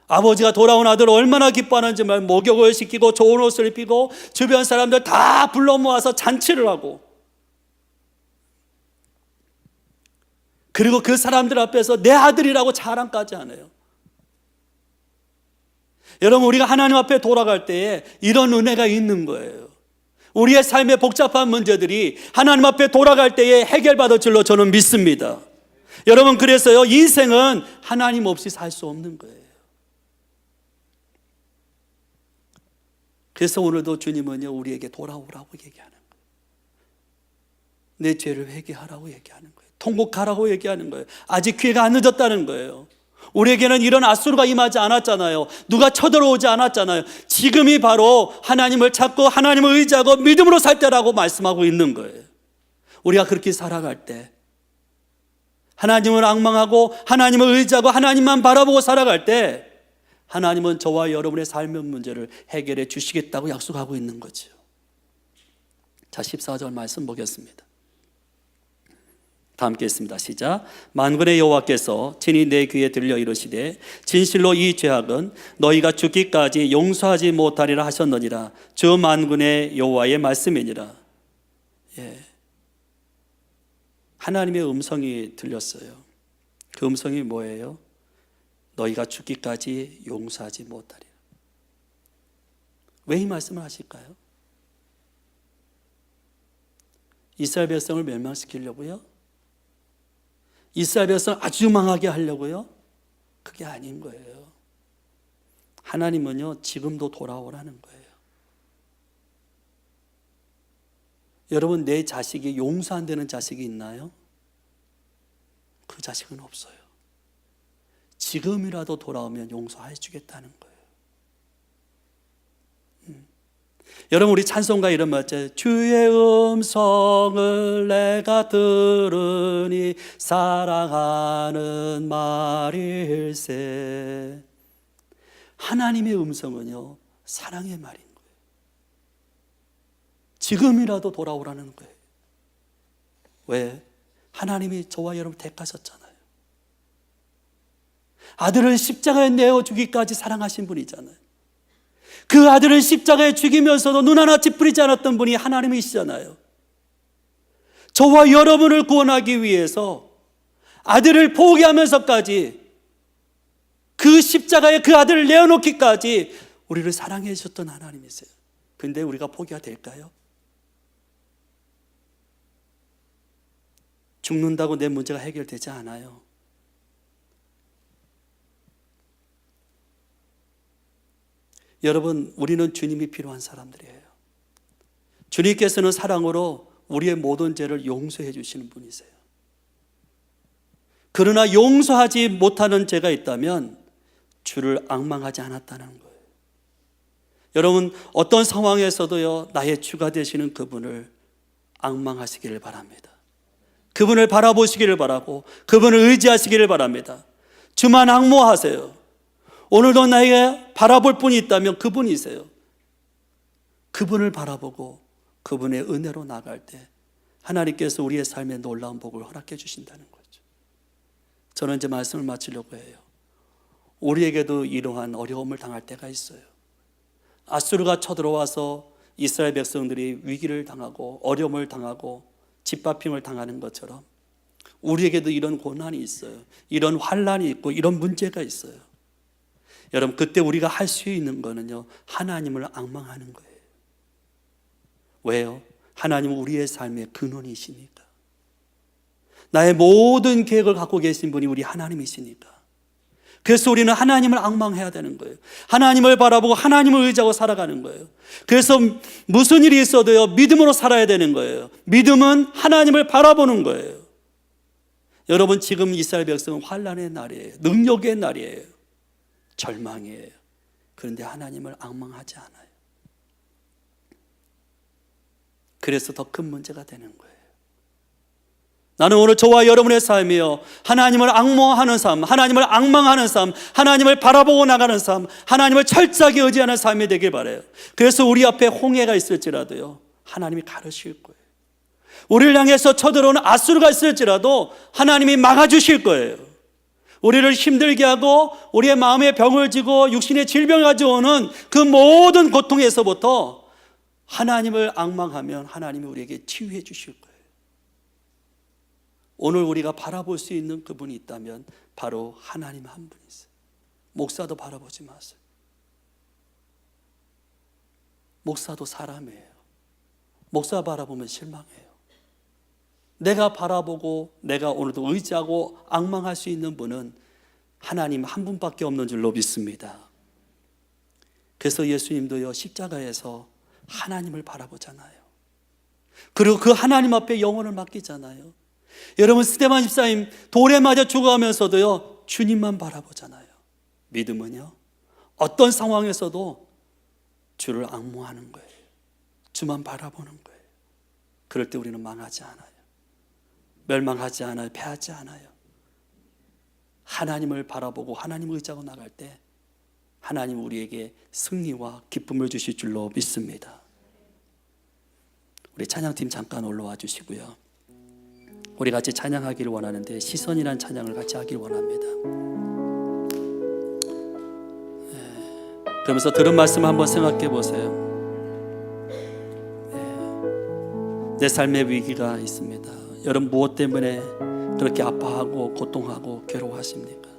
아버지가 돌아온 아들을 얼마나 기뻐하는지 목욕을 시키고 좋은 옷을 입히고 주변 사람들 다 불러 모아서 잔치를 하고, 그리고 그 사람들 앞에서 내 아들이라고 자랑까지 하네요. 여러분, 우리가 하나님 앞에 돌아갈 때에 이런 은혜가 있는 거예요. 우리의 삶의 복잡한 문제들이 하나님 앞에 돌아갈 때에 해결받을 줄로 저는 믿습니다. 여러분, 그래서요, 인생은 하나님 없이 살 수 없는 거예요. 그래서 오늘도 주님은요, 우리에게 돌아오라고 얘기하는 거예요. 내 죄를 회개하라고 얘기하는 거예요. 통곡하라고 얘기하는 거예요. 아직 기회가 안 늦었다는 거예요. 우리에게는 이런 앗수르가 임하지 않았잖아요. 누가 쳐들어오지 않았잖아요. 지금이 바로 하나님을 찾고 하나님을 의지하고 믿음으로 살 때라고 말씀하고 있는 거예요. 우리가 그렇게 살아갈 때, 하나님을 앙망하고 하나님을 의지하고 하나님만 바라보고 살아갈 때, 하나님은 저와 여러분의 삶의 문제를 해결해 주시겠다고 약속하고 있는 거죠. 자, 14절 말씀 보겠습니다. 다 함께 했습니다. 시작. 만군의 여호와께서 친히 내 귀에 들려 이르시되 진실로 이 죄악은 너희가 죽기까지 용서하지 못하리라 하셨느니라. 주 만군의 여호와의 말씀이니라. 예. 하나님의 음성이 들렸어요. 그 음성이 뭐예요? 너희가 죽기까지 용서하지 못하리라. 왜 이 말씀을 하실까요? 이스라엘 백성을 멸망시키려고요? 이스라엘 백성을 아주 망하게 하려고요? 그게 아닌 거예요. 하나님은요, 지금도 돌아오라는 거예요. 여러분, 내 자식이 용서 안 되는 자식이 있나요? 그 자식은 없어요. 지금이라도 돌아오면 용서해 주겠다는 거예요. 여러분, 우리 찬송가 이런 말 있잖아요. 주의 음성을 내가 들으니 사랑하는 말일세. 하나님의 음성은요, 사랑의 말인 거예요. 지금이라도 돌아오라는 거예요. 왜? 하나님이 저와 여러분 택하셨잖아요. 아들을 십자가에 내어주기까지 사랑하신 분이잖아요. 그 아들을 십자가에 죽이면서도 눈 하나 찌푸리지 않았던 분이 하나님이시잖아요. 저와 여러분을 구원하기 위해서 아들을 포기하면서까지 그 십자가에 그 아들을 내어놓기까지 우리를 사랑해 주셨던 하나님이세요. 근데 우리가 포기가 될까요? 죽는다고 내 문제가 해결되지 않아요. 여러분, 우리는 주님이 필요한 사람들이에요. 주님께서는 사랑으로 우리의 모든 죄를 용서해 주시는 분이세요. 그러나 용서하지 못하는 죄가 있다면 주를 앙망하지 않았다는 거예요. 여러분, 어떤 상황에서도요, 나의 주가 되시는 그분을 앙망하시기를 바랍니다. 그분을 바라보시기를 바라고 그분을 의지하시기를 바랍니다. 주만 앙모하세요. 오늘도 나에게 바라볼 분이 있다면 그분이세요. 그분을 바라보고 그분의 은혜로 나갈 때 하나님께서 우리의 삶에 놀라운 복을 허락해 주신다는 거죠. 저는 이제 말씀을 마치려고 해요. 우리에게도 이러한 어려움을 당할 때가 있어요. 앗수르가 쳐들어와서 이스라엘 백성들이 위기를 당하고 어려움을 당하고 짓밟힘을 당하는 것처럼 우리에게도 이런 고난이 있어요. 이런 환난이 있고 이런 문제가 있어요. 여러분, 그때 우리가 할 수 있는 거는요, 하나님을 앙망하는 거예요. 왜요? 하나님은 우리의 삶의 근원이시니까. 나의 모든 계획을 갖고 계신 분이 우리 하나님이시니까. 그래서 우리는 하나님을 앙망해야 되는 거예요. 하나님을 바라보고 하나님을 의지하고 살아가는 거예요. 그래서 무슨 일이 있어도요, 믿음으로 살아야 되는 거예요. 믿음은 하나님을 바라보는 거예요. 여러분, 지금 이스라엘 백성은 환난의 날이에요. 능력의 날이에요. 절망이에요. 그런데 하나님을 앙망하지 않아요. 그래서 더 큰 문제가 되는 거예요. 나는 오늘 저와 여러분의 삶이요, 하나님을 앙망하는 삶, 하나님을 앙망하는 삶, 하나님을 바라보고 나가는 삶, 하나님을 철저하게 의지하는 삶이 되길 바라요. 그래서 우리 앞에 홍해가 있을지라도요, 하나님이 가르실 거예요. 우리를 향해서 쳐들어오는 아수르가 있을지라도 하나님이 막아주실 거예요. 우리를 힘들게 하고 우리의 마음에 병을 지고 육신의 질병을 가져오는 그 모든 고통에서부터 하나님을 앙망하면 하나님이 우리에게 치유해 주실 거예요. 오늘 우리가 바라볼 수 있는 그분이 있다면 바로 하나님 한 분이 있어요. 목사도 바라보지 마세요. 목사도 사람이에요. 목사 바라보면 실망해요. 내가 바라보고 내가 오늘도 의지하고 앙망할 수 있는 분은 하나님 한 분밖에 없는 줄로 믿습니다. 그래서 예수님도요, 십자가에서 하나님을 바라보잖아요. 그리고 그 하나님 앞에 영혼을 맡기잖아요. 여러분, 스데반 집사님 돌에 맞아 죽어가면서도요, 주님만 바라보잖아요. 믿음은요, 어떤 상황에서도 주를 앙모하는 거예요. 주만 바라보는 거예요. 그럴 때 우리는 망하지 않아요. 멸망하지 않아요. 패하지 않아요. 하나님을 바라보고 하나님을 의지하고 나갈 때 하나님 우리에게 승리와 기쁨을 주실 줄로 믿습니다. 우리 찬양팀 잠깐 올라와 주시고요, 우리 같이 찬양하기를 원하는데 시선이란 찬양을 같이 하기를 원합니다. 그러면서 들은 말씀 한번 생각해 보세요. 내 삶의 위기가 있습니다. 여러분, 무엇 때문에 그렇게 아파하고 고통하고 괴로워하십니까?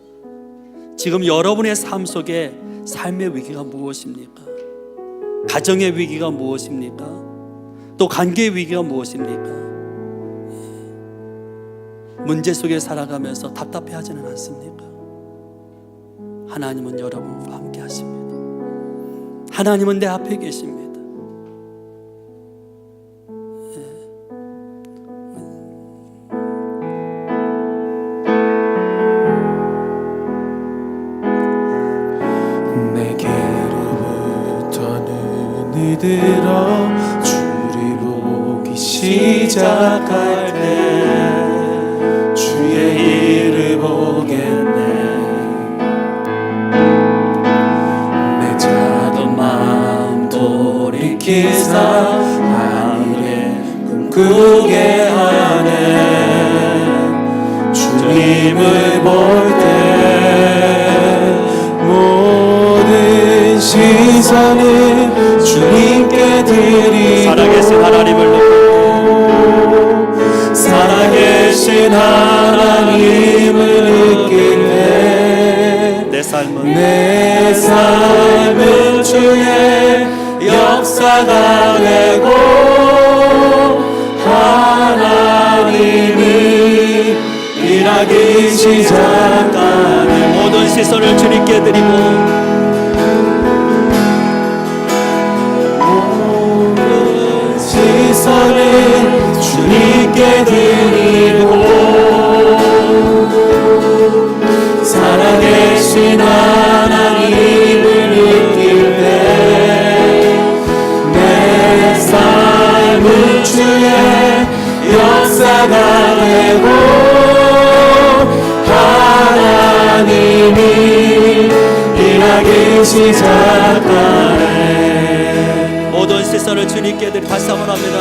지금 여러분의 삶 속에 삶의 위기가 무엇입니까? 가정의 위기가 무엇입니까? 또 관계의 위기가 무엇입니까? 문제 속에 살아가면서 답답해하지는 않습니까? 하나님은 여러분과 함께 하십니다. 하나님은 내 앞에 계십니다. 들어 주를 보기 시작할 때 주의 일을 보겠네. 내 작은 마음 돌이키사 하늘에 꿈꾸게 하네. 주님을 볼 때 모든 시선을 주님께 드리고 살아계신 하나님을 놓고 살아계신 하나님을 느낄 때 내 삶은 주의 역사가 되고 하나님이 일하기 시작하네. 모든 시선을 주님께 드리고 시선을 주님께 드리고 살아계신 하나님을 느낄 때 내 삶은 주의 역사가 되고 하나님이 일하기 시작하네. 모든 시선을 주님께 드리고 다시 한번 합니다.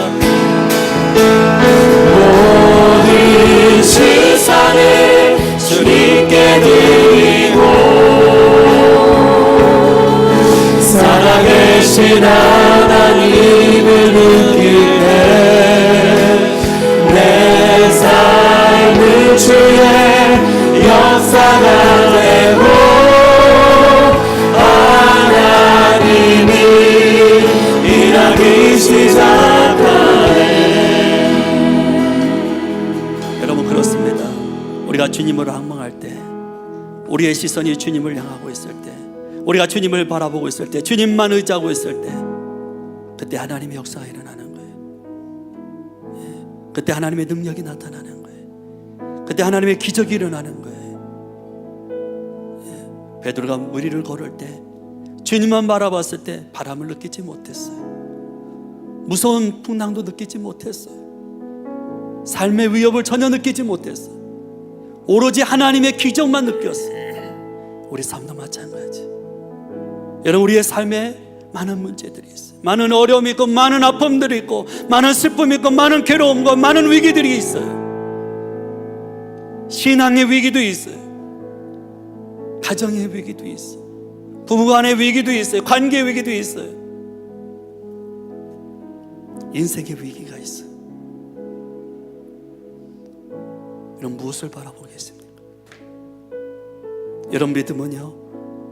모든 시선을 주님께 드리고 살아계신 하나님을 느낄 때 내 삶은 주의 역사가 되고 하나님이 일하기 시작하네. 여러분, 그렇습니다. 우리가 주님을 앙망할 때, 우리의 시선이 주님을 향하고 있을 때, 우리가 주님을 바라보고 있을 때, 주님만 의지하고 있을 때, 그때 하나님의 역사가 일어나는 거예요. 그때 하나님의 능력이 나타나는 거예요. 그때 하나님의 기적이 일어나는 거예요. 베드로가 무리를 걸을 때 주님만 바라봤을 때 바람을 느끼지 못했어요. 무서운 풍랑도 느끼지 못했어요. 삶의 위협을 전혀 느끼지 못했어요. 오로지 하나님의 기적만 느꼈어요. 우리 삶도 마찬가지. 여러분, 우리의 삶에 많은 문제들이 있어요. 많은 어려움이 있고 많은 아픔들이 있고 많은 슬픔이 있고 많은 괴로움과 많은 위기들이 있어요. 신앙의 위기도 있어요. 가정의 위기도 있어요. 부부간의 위기도 있어요. 관계의 위기도 있어요. 인생의 위기가 있어요. 여러분, 무엇을 바라보고 계십니까? 여러분 믿음은요,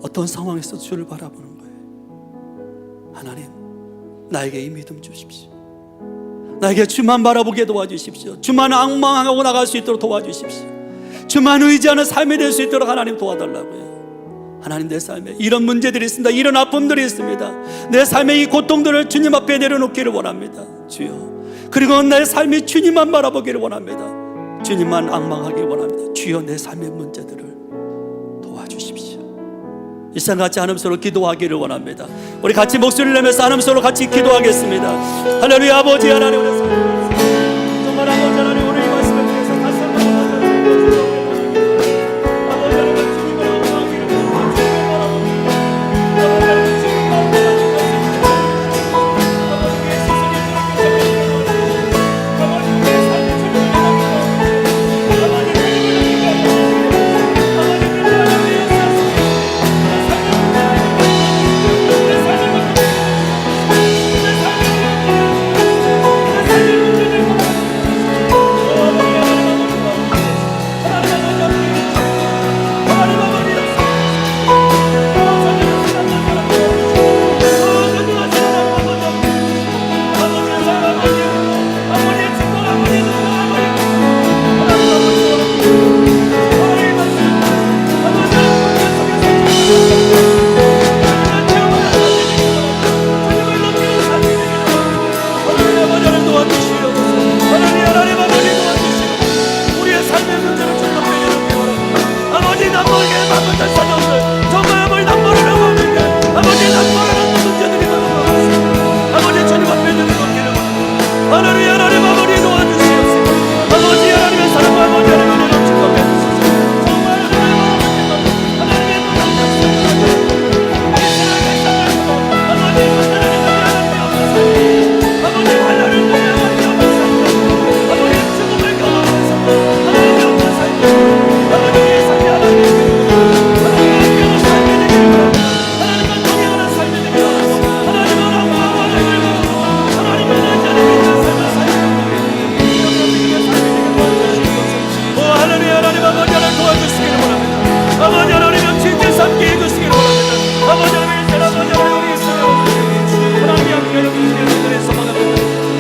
어떤 상황에서 주를 바라보는 거예요. 하나님, 나에게 이 믿음 주십시오. 나에게 주만 바라보게 도와주십시오. 주만 앙망하고 나갈 수 있도록 도와주십시오. 주만 의지하는 삶이 될 수 있도록 하나님 도와달라고요. 하나님, 내 삶에 이런 문제들이 있습니다. 이런 아픔들이 있습니다. 내 삶의 이 고통들을 주님 앞에 내려놓기를 원합니다. 주여, 그리고 내 삶이 주님만 바라보기를 원합니다. 주님만 앙망하기를 원합니다. 주여, 내 삶의 문제들을 도와주십시오. 이 시간 같이 하나님으로 기도하기를 원합니다. 우리 같이 목소리를 내면서 하나님으로 같이 기도하겠습니다. 할렐루야. 아버지 하나님, 정말 아버지 하나님, 오늘 이 말씀을 통해서 다시 한번 아버지 하나님, 주님을 앙망하기를 원합니다.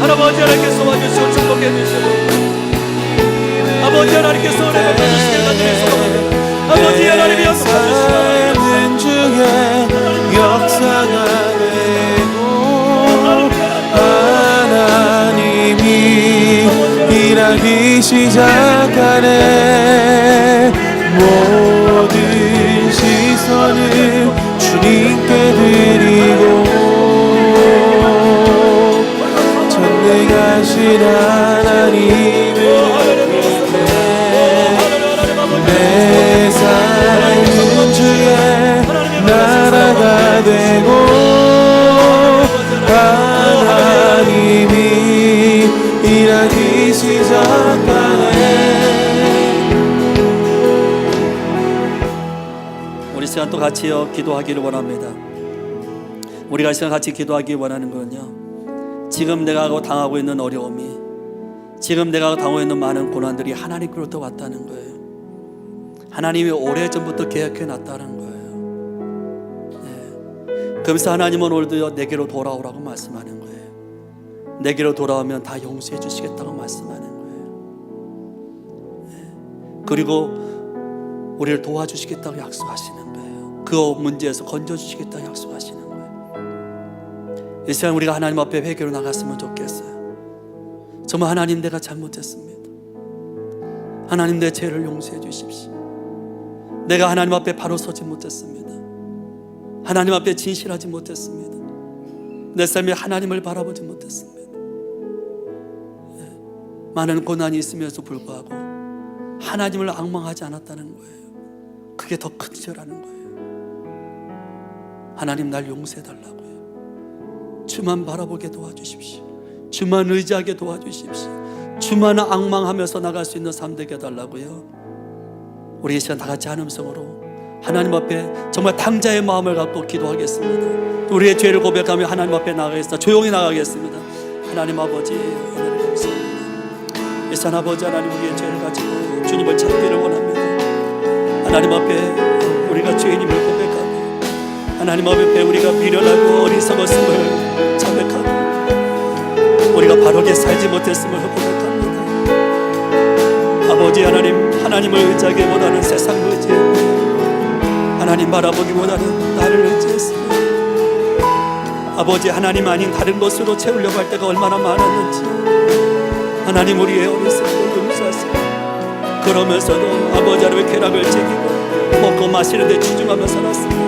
아버지 하나님께서 도와주시고 축복해 주시고 아버지 하나님께서 은혜 베풀어주시길 간절히 소원합니다. 아버지 하나님이 삶은 중에 역사가 되고 하나님이 일하기 시작하네. 모든 시선을 주님께 드리고 전능하신 하나님을 믿네. 내 삶은 주의 나라가 되고 하나님이 일하기 시작하네. 우리 시간 또 같이요 기도하기를 원합니다. 우리가 이 시간 같이 기도하기 원하는 건요, 지금 내가 당하고 있는 어려움이, 지금 내가 당하고 있는 많은 고난들이 하나님께로부터 왔다는 거예요. 하나님이 오래전부터 계획해 놨다는 거예요. 그러면서 하나님은 오늘도 내게로 돌아오라고 말씀하는 거예요. 내게로 돌아오면 다 용서해 주시겠다고 말씀하는 거예요. 그리고 우리를 도와주시겠다고 약속하시는 거예요. 그 문제에서 건져주시겠다고 약속하시는 거예요. 이 시간 우리가 하나님 앞에 회개로 나갔으면 좋겠어요. 정말 하나님, 내가 잘못했습니다. 하나님, 내 죄를 용서해 주십시오. 내가 하나님 앞에 바로 서지 못했습니다. 하나님 앞에 진실하지 못했습니다. 내 삶에 하나님을 바라보지 못했습니다. 많은 고난이 있으면서 불구하고 하나님을 앙망하지 않았다는 거예요. 그게 더 큰 죄라는 거예요. 하나님, 날 용서해 달라고요. 주만 바라보게 도와주십시오. 주만 의지하게 도와주십시오. 주만 앙망하면서 나갈 수 있는 삶 되게 해달라고요. 우리 이 시간 다 같이 한 음성으로 하나님 앞에 정말 당자의 마음을 갖고 기도하겠습니다. 우리의 죄를 고백하며 하나님 앞에 나가겠습니다. 조용히 나가겠습니다. 하나님 아버지, 하나님 감사합니다. 이 시간 아버지 하나님, 우리의 죄를 가지고 주님을 찾기를 원합니다. 하나님 앞에 우리가 죄인임을 고백하고 하나님 앞에 우리가 미련하고 어리석었음을 자백하고 우리가 바르게 살지 못했음을 고백합니다. 아버지 하나님, 하나님을 의지하기 원하는 세상을 의지했고 하나님 바라보기보다는 나를 의지했습니다. 아버지, 하나님 아닌 다른 것으로 채우려고 할 때가 얼마나 많았는지 하나님, 우리의 어리석음을 용서하시고 그러면서도 아버지 하나님의 쾌락을 즐기고 먹고 마시는 데 치중하며 살았습니다.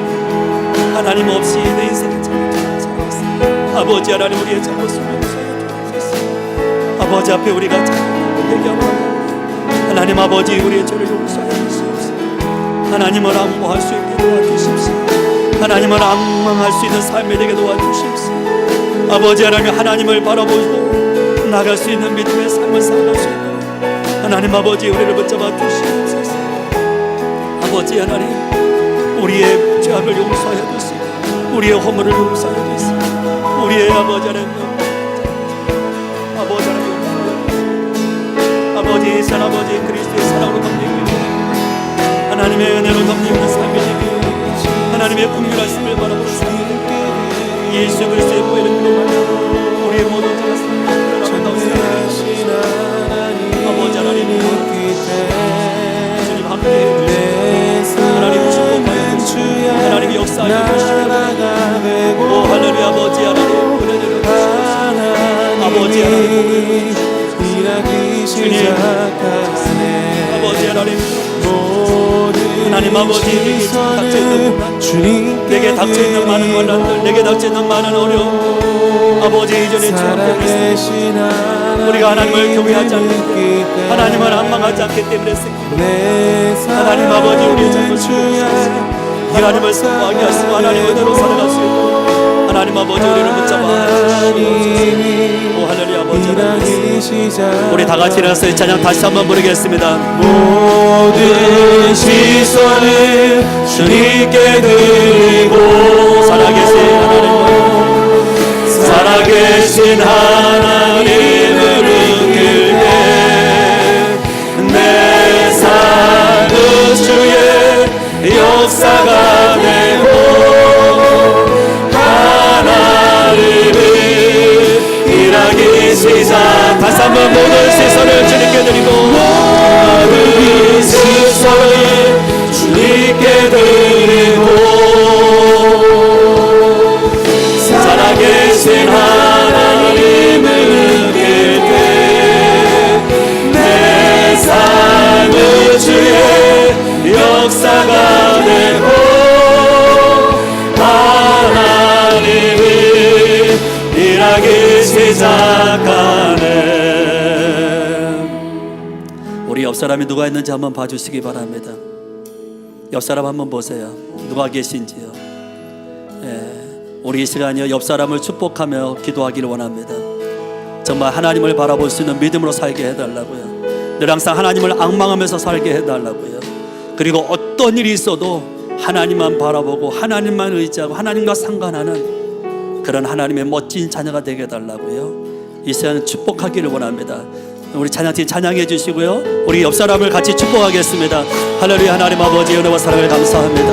하나님 없이 내 인생을 살았습니다. 아버지 하나님, 우리의 잘못을 용서해 주옵소서. 아버지 앞에 우리가 잘못하고 회개하고 하나님 아버지, 우리의 죄를 용서해 주시옵소서. 하나님을 앙망할 수 있게 도와주십시오. 하나님을 앙망할 수 있는 삶이 되게 도와주십시오. 아버지 하나님, 하나님을 바라보고 나갈 수 있는 믿음의 삶을 살아갈 수 있도록 하나님 아버지, 우리를 붙잡아 주시옵소서. 아버지 하나님, 우리의 죄악을 용서해 주시고 우리의 허물을 용서해 주시고 우리의 아버지 하나님, 아버지 하나님 용서해 주시고 아버지, 산 아버지 그리스도의 사랑으로 덮이기 하나님의 은혜로 덮이는 삶이 되기 하나님의 풍요한 삶을 바라보시고 예수 그리스도의 보혈의 피로 말미암아 우리의 모든 죄가 아버지 하나님, 주님 함께해 주시고 하나님 축복하여 주시고 하나님 역사하여 주시고 오 할렐루야. 아버지 하나님, 은혜를 주시옵소서. 아버지 하나님, 주님 아버지 하나님, 하나님 아버지, 닥쳐있는 고난, 내게 닥쳐있는 많은 환난들, 내게 닥쳐있는 많은 어려움, 아버지 이전에 주 앞에 있습니다. 우리가 하나님을 경외하지 않기 때문에, 하나님을 앙망하지 않기 때문에 하나님 아버지, 우리의 잘못을 주옵소서. 하나님을 선포하게 하시고 하나님의 은혜로 살아갈 수 있도록 하나님 아버지, 우리를 붙잡아 주시옵소서. 오 할렐루야. 아버지 하나님, 우리 다 같이 일어나서 이 찬양 다시 한번 부르겠습니다. 모든 시선을 주님께 드리고 살아계신 하나님, 살아계신 하나님을 느낄 때 내 삶은 주의 역사가 되고 하나님을 일하기 시작. 다시 한번 모든 시선을 주님께 드리고 모든 시선을 주님께 드리고 살아계신 하나님을 느낄 때 내 삶은 주의 역사가 되고 하나님을 일하기 시작하네. 우리 옆 사람이 누가 있는지 한번 봐주시기 바랍니다. 옆 사람 한번 보세요. 누가 계신지요. 우리 이 시간이요, 옆 사람을 축복하며 기도하기를 원합니다. 정말 하나님을 바라볼 수 있는 믿음으로 살게 해달라고요. 늘 항상 하나님을 앙망하면서 살게 해달라고요. 그리고 어떤 일이 있어도 하나님만 바라보고 하나님만 의지하고 하나님과 상관하는 그런 하나님의 멋진 자녀가 되게 해달라고요. 이 시간 축복하기를 원합니다. 우리 찬양팀 찬양해 주시고요, 우리 옆 사람을 같이 축복하겠습니다. 할렐루야. 하나님 아버지, 은혜와 사랑을 감사합니다.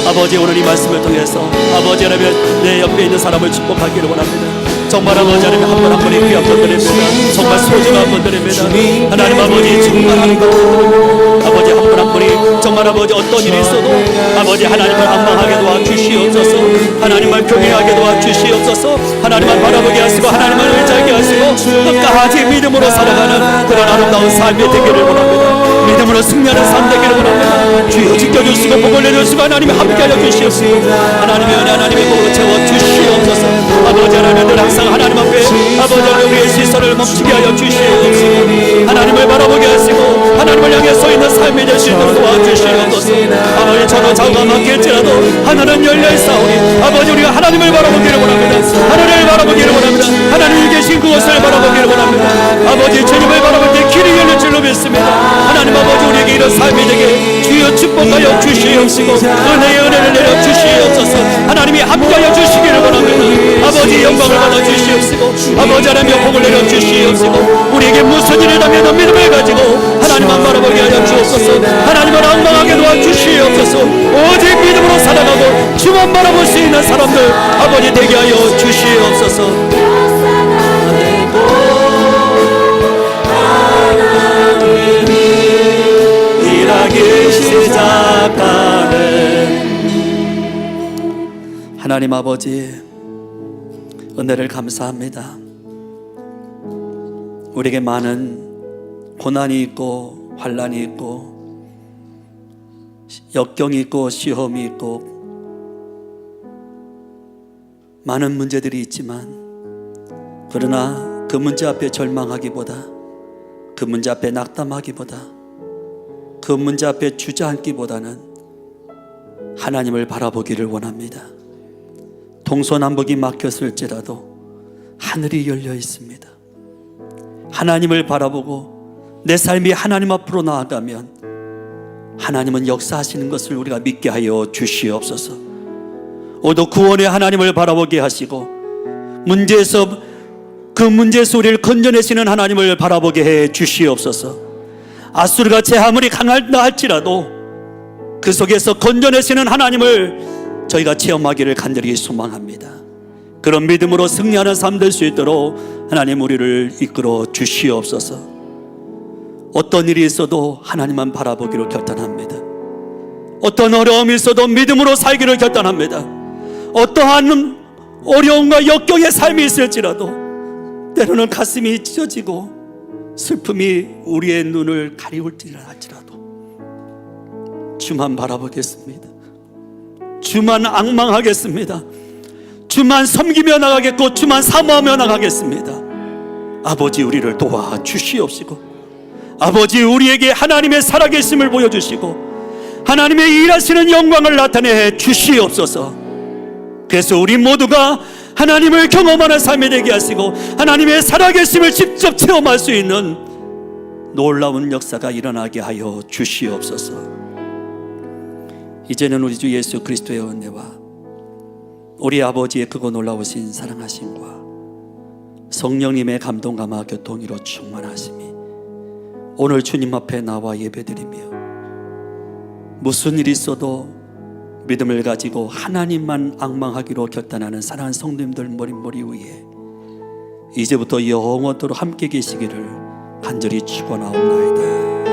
아버지, 오늘 이 말씀을 통해서 아버지 하나님, 내 옆에 있는 사람을 축복하기를 원합니다. 정말 아버지 하나님, 한 분 한 분이 귀한 분들입니다. 정말 소중한 분들입니다. 하나님 아버지, 정말 아버지 한 분 한 분이 정말 아버지 어떤 일이 있어도 아버지 하나님을 앙망하게 도와주시옵소서. 하나님을 경외하게 도와주시옵소서. 하나님을 바라보게 하시고 하나님을 의지하게 하시고 끝까지 믿음으로 살아가는 그런 아름다운 삶이 되기를 원합니다. 믿음으로 승리하는 삶 되기를 원합니다. 주여 지켜주시고 복을 내주시고 하나님이 함께하여 주시옵시고 하나님의 은혜 하나님의 복으로 채워주시옵소서. 아버지 하나님 늘 항상 하나님 앞에 아버지 하나님 우리의 시선을 멈추게 하여 주시옵시고 하나님을 바라보게 하시고 하나님을 향해 서 있는 삶이 될 수 있도록 도와주시옵소서. 아버지 저도 좌우가 막힐지라도 하늘은 열려있사오니 아버지 우리가 하나님을 바라보기를 원합니다. 하늘을 바라보기를 원합니다. 하나님이 계신 그곳을 바라보기를 원합니다. 아버지 주님을 바라볼 때 길이 열릴 줄로 믿습니다. 하나님 아버지 우리에게 이런 삶이 되게 주여 축복하여 주시옵시고 은혜의 은혜를 내려 주시옵소서. 하나님이 함께하여 주시기를 원합니다. 아버지 영광을 받아 주시옵시고 아버지 하나님의 복을 내려 주시옵시고 우리에게 무슨 일이 나면 믿음을 가지고 하나님만 바라보게 하여 주옵소서. 하나님을 앙망하게 도와주시옵소서. 오직 믿음으로 살아가고 주만 바라볼 수 있는 사람들 아버지 되게 하여 주시옵소서. 일하기 시작하는 하나님 아버지 은혜를 감사합니다. 우리에게 많은 고난이 있고 환난이 있고 역경이 있고 시험이 있고 많은 문제들이 있지만 그러나 그 문제 앞에 절망하기보다 그 문제 앞에 낙담하기보다 그 문제 앞에 주저앉기보다는 하나님을 바라보기를 원합니다. 동서남북이 막혔을지라도 하늘이 열려 있습니다. 하나님을 바라보고 내 삶이 하나님 앞으로 나아가면 하나님은 역사하시는 것을 우리가 믿게 하여 주시옵소서. 오도 구원의 하나님을 바라보게 하시고 그 문제에서 우리를 건져내시는 하나님을 바라보게 해 주시옵소서. 아수르가 제 아무리 강하다 할지라도 그 속에서 건져내시는 하나님을 저희가 체험하기를 간절히 소망합니다. 그런 믿음으로 승리하는 삶 될 수 있도록 하나님 우리를 이끌어 주시옵소서. 어떤 일이 있어도 하나님만 바라보기로 결단합니다. 어떤 어려움이 있어도 믿음으로 살기를 결단합니다. 어떠한 어려움과 역경의 삶이 있을지라도 때로는 가슴이 찢어지고 슬픔이 우리의 눈을 가리울지라도 주만 바라보겠습니다. 주만 앙망하겠습니다. 주만 섬기며 나가겠고 주만 사모하며 나가겠습니다. 아버지 우리를 도와주시옵시고 아버지 우리에게 하나님의 살아계심을 보여주시고 하나님의 일하시는 영광을 나타내 주시옵소서. 그래서 우리 모두가 하나님을 경험하는 삶이 되게 하시고 하나님의 살아계심을 직접 체험할 수 있는 놀라운 역사가 일어나게 하여 주시옵소서. 이제는 우리 주 예수 그리스도의 은혜와 우리 아버지의 크고 놀라우신 사랑하심과 성령님의 감동 감화 교통으로 충만하심이 오늘 주님 앞에 나와 예배드리며 무슨 일이 있어도 믿음을 가지고 하나님만 앙망하기로 결단하는 사랑하는 성도님들 머리 위에 이제부터 영원토록 함께 계시기를 간절히 축원하옵나이다.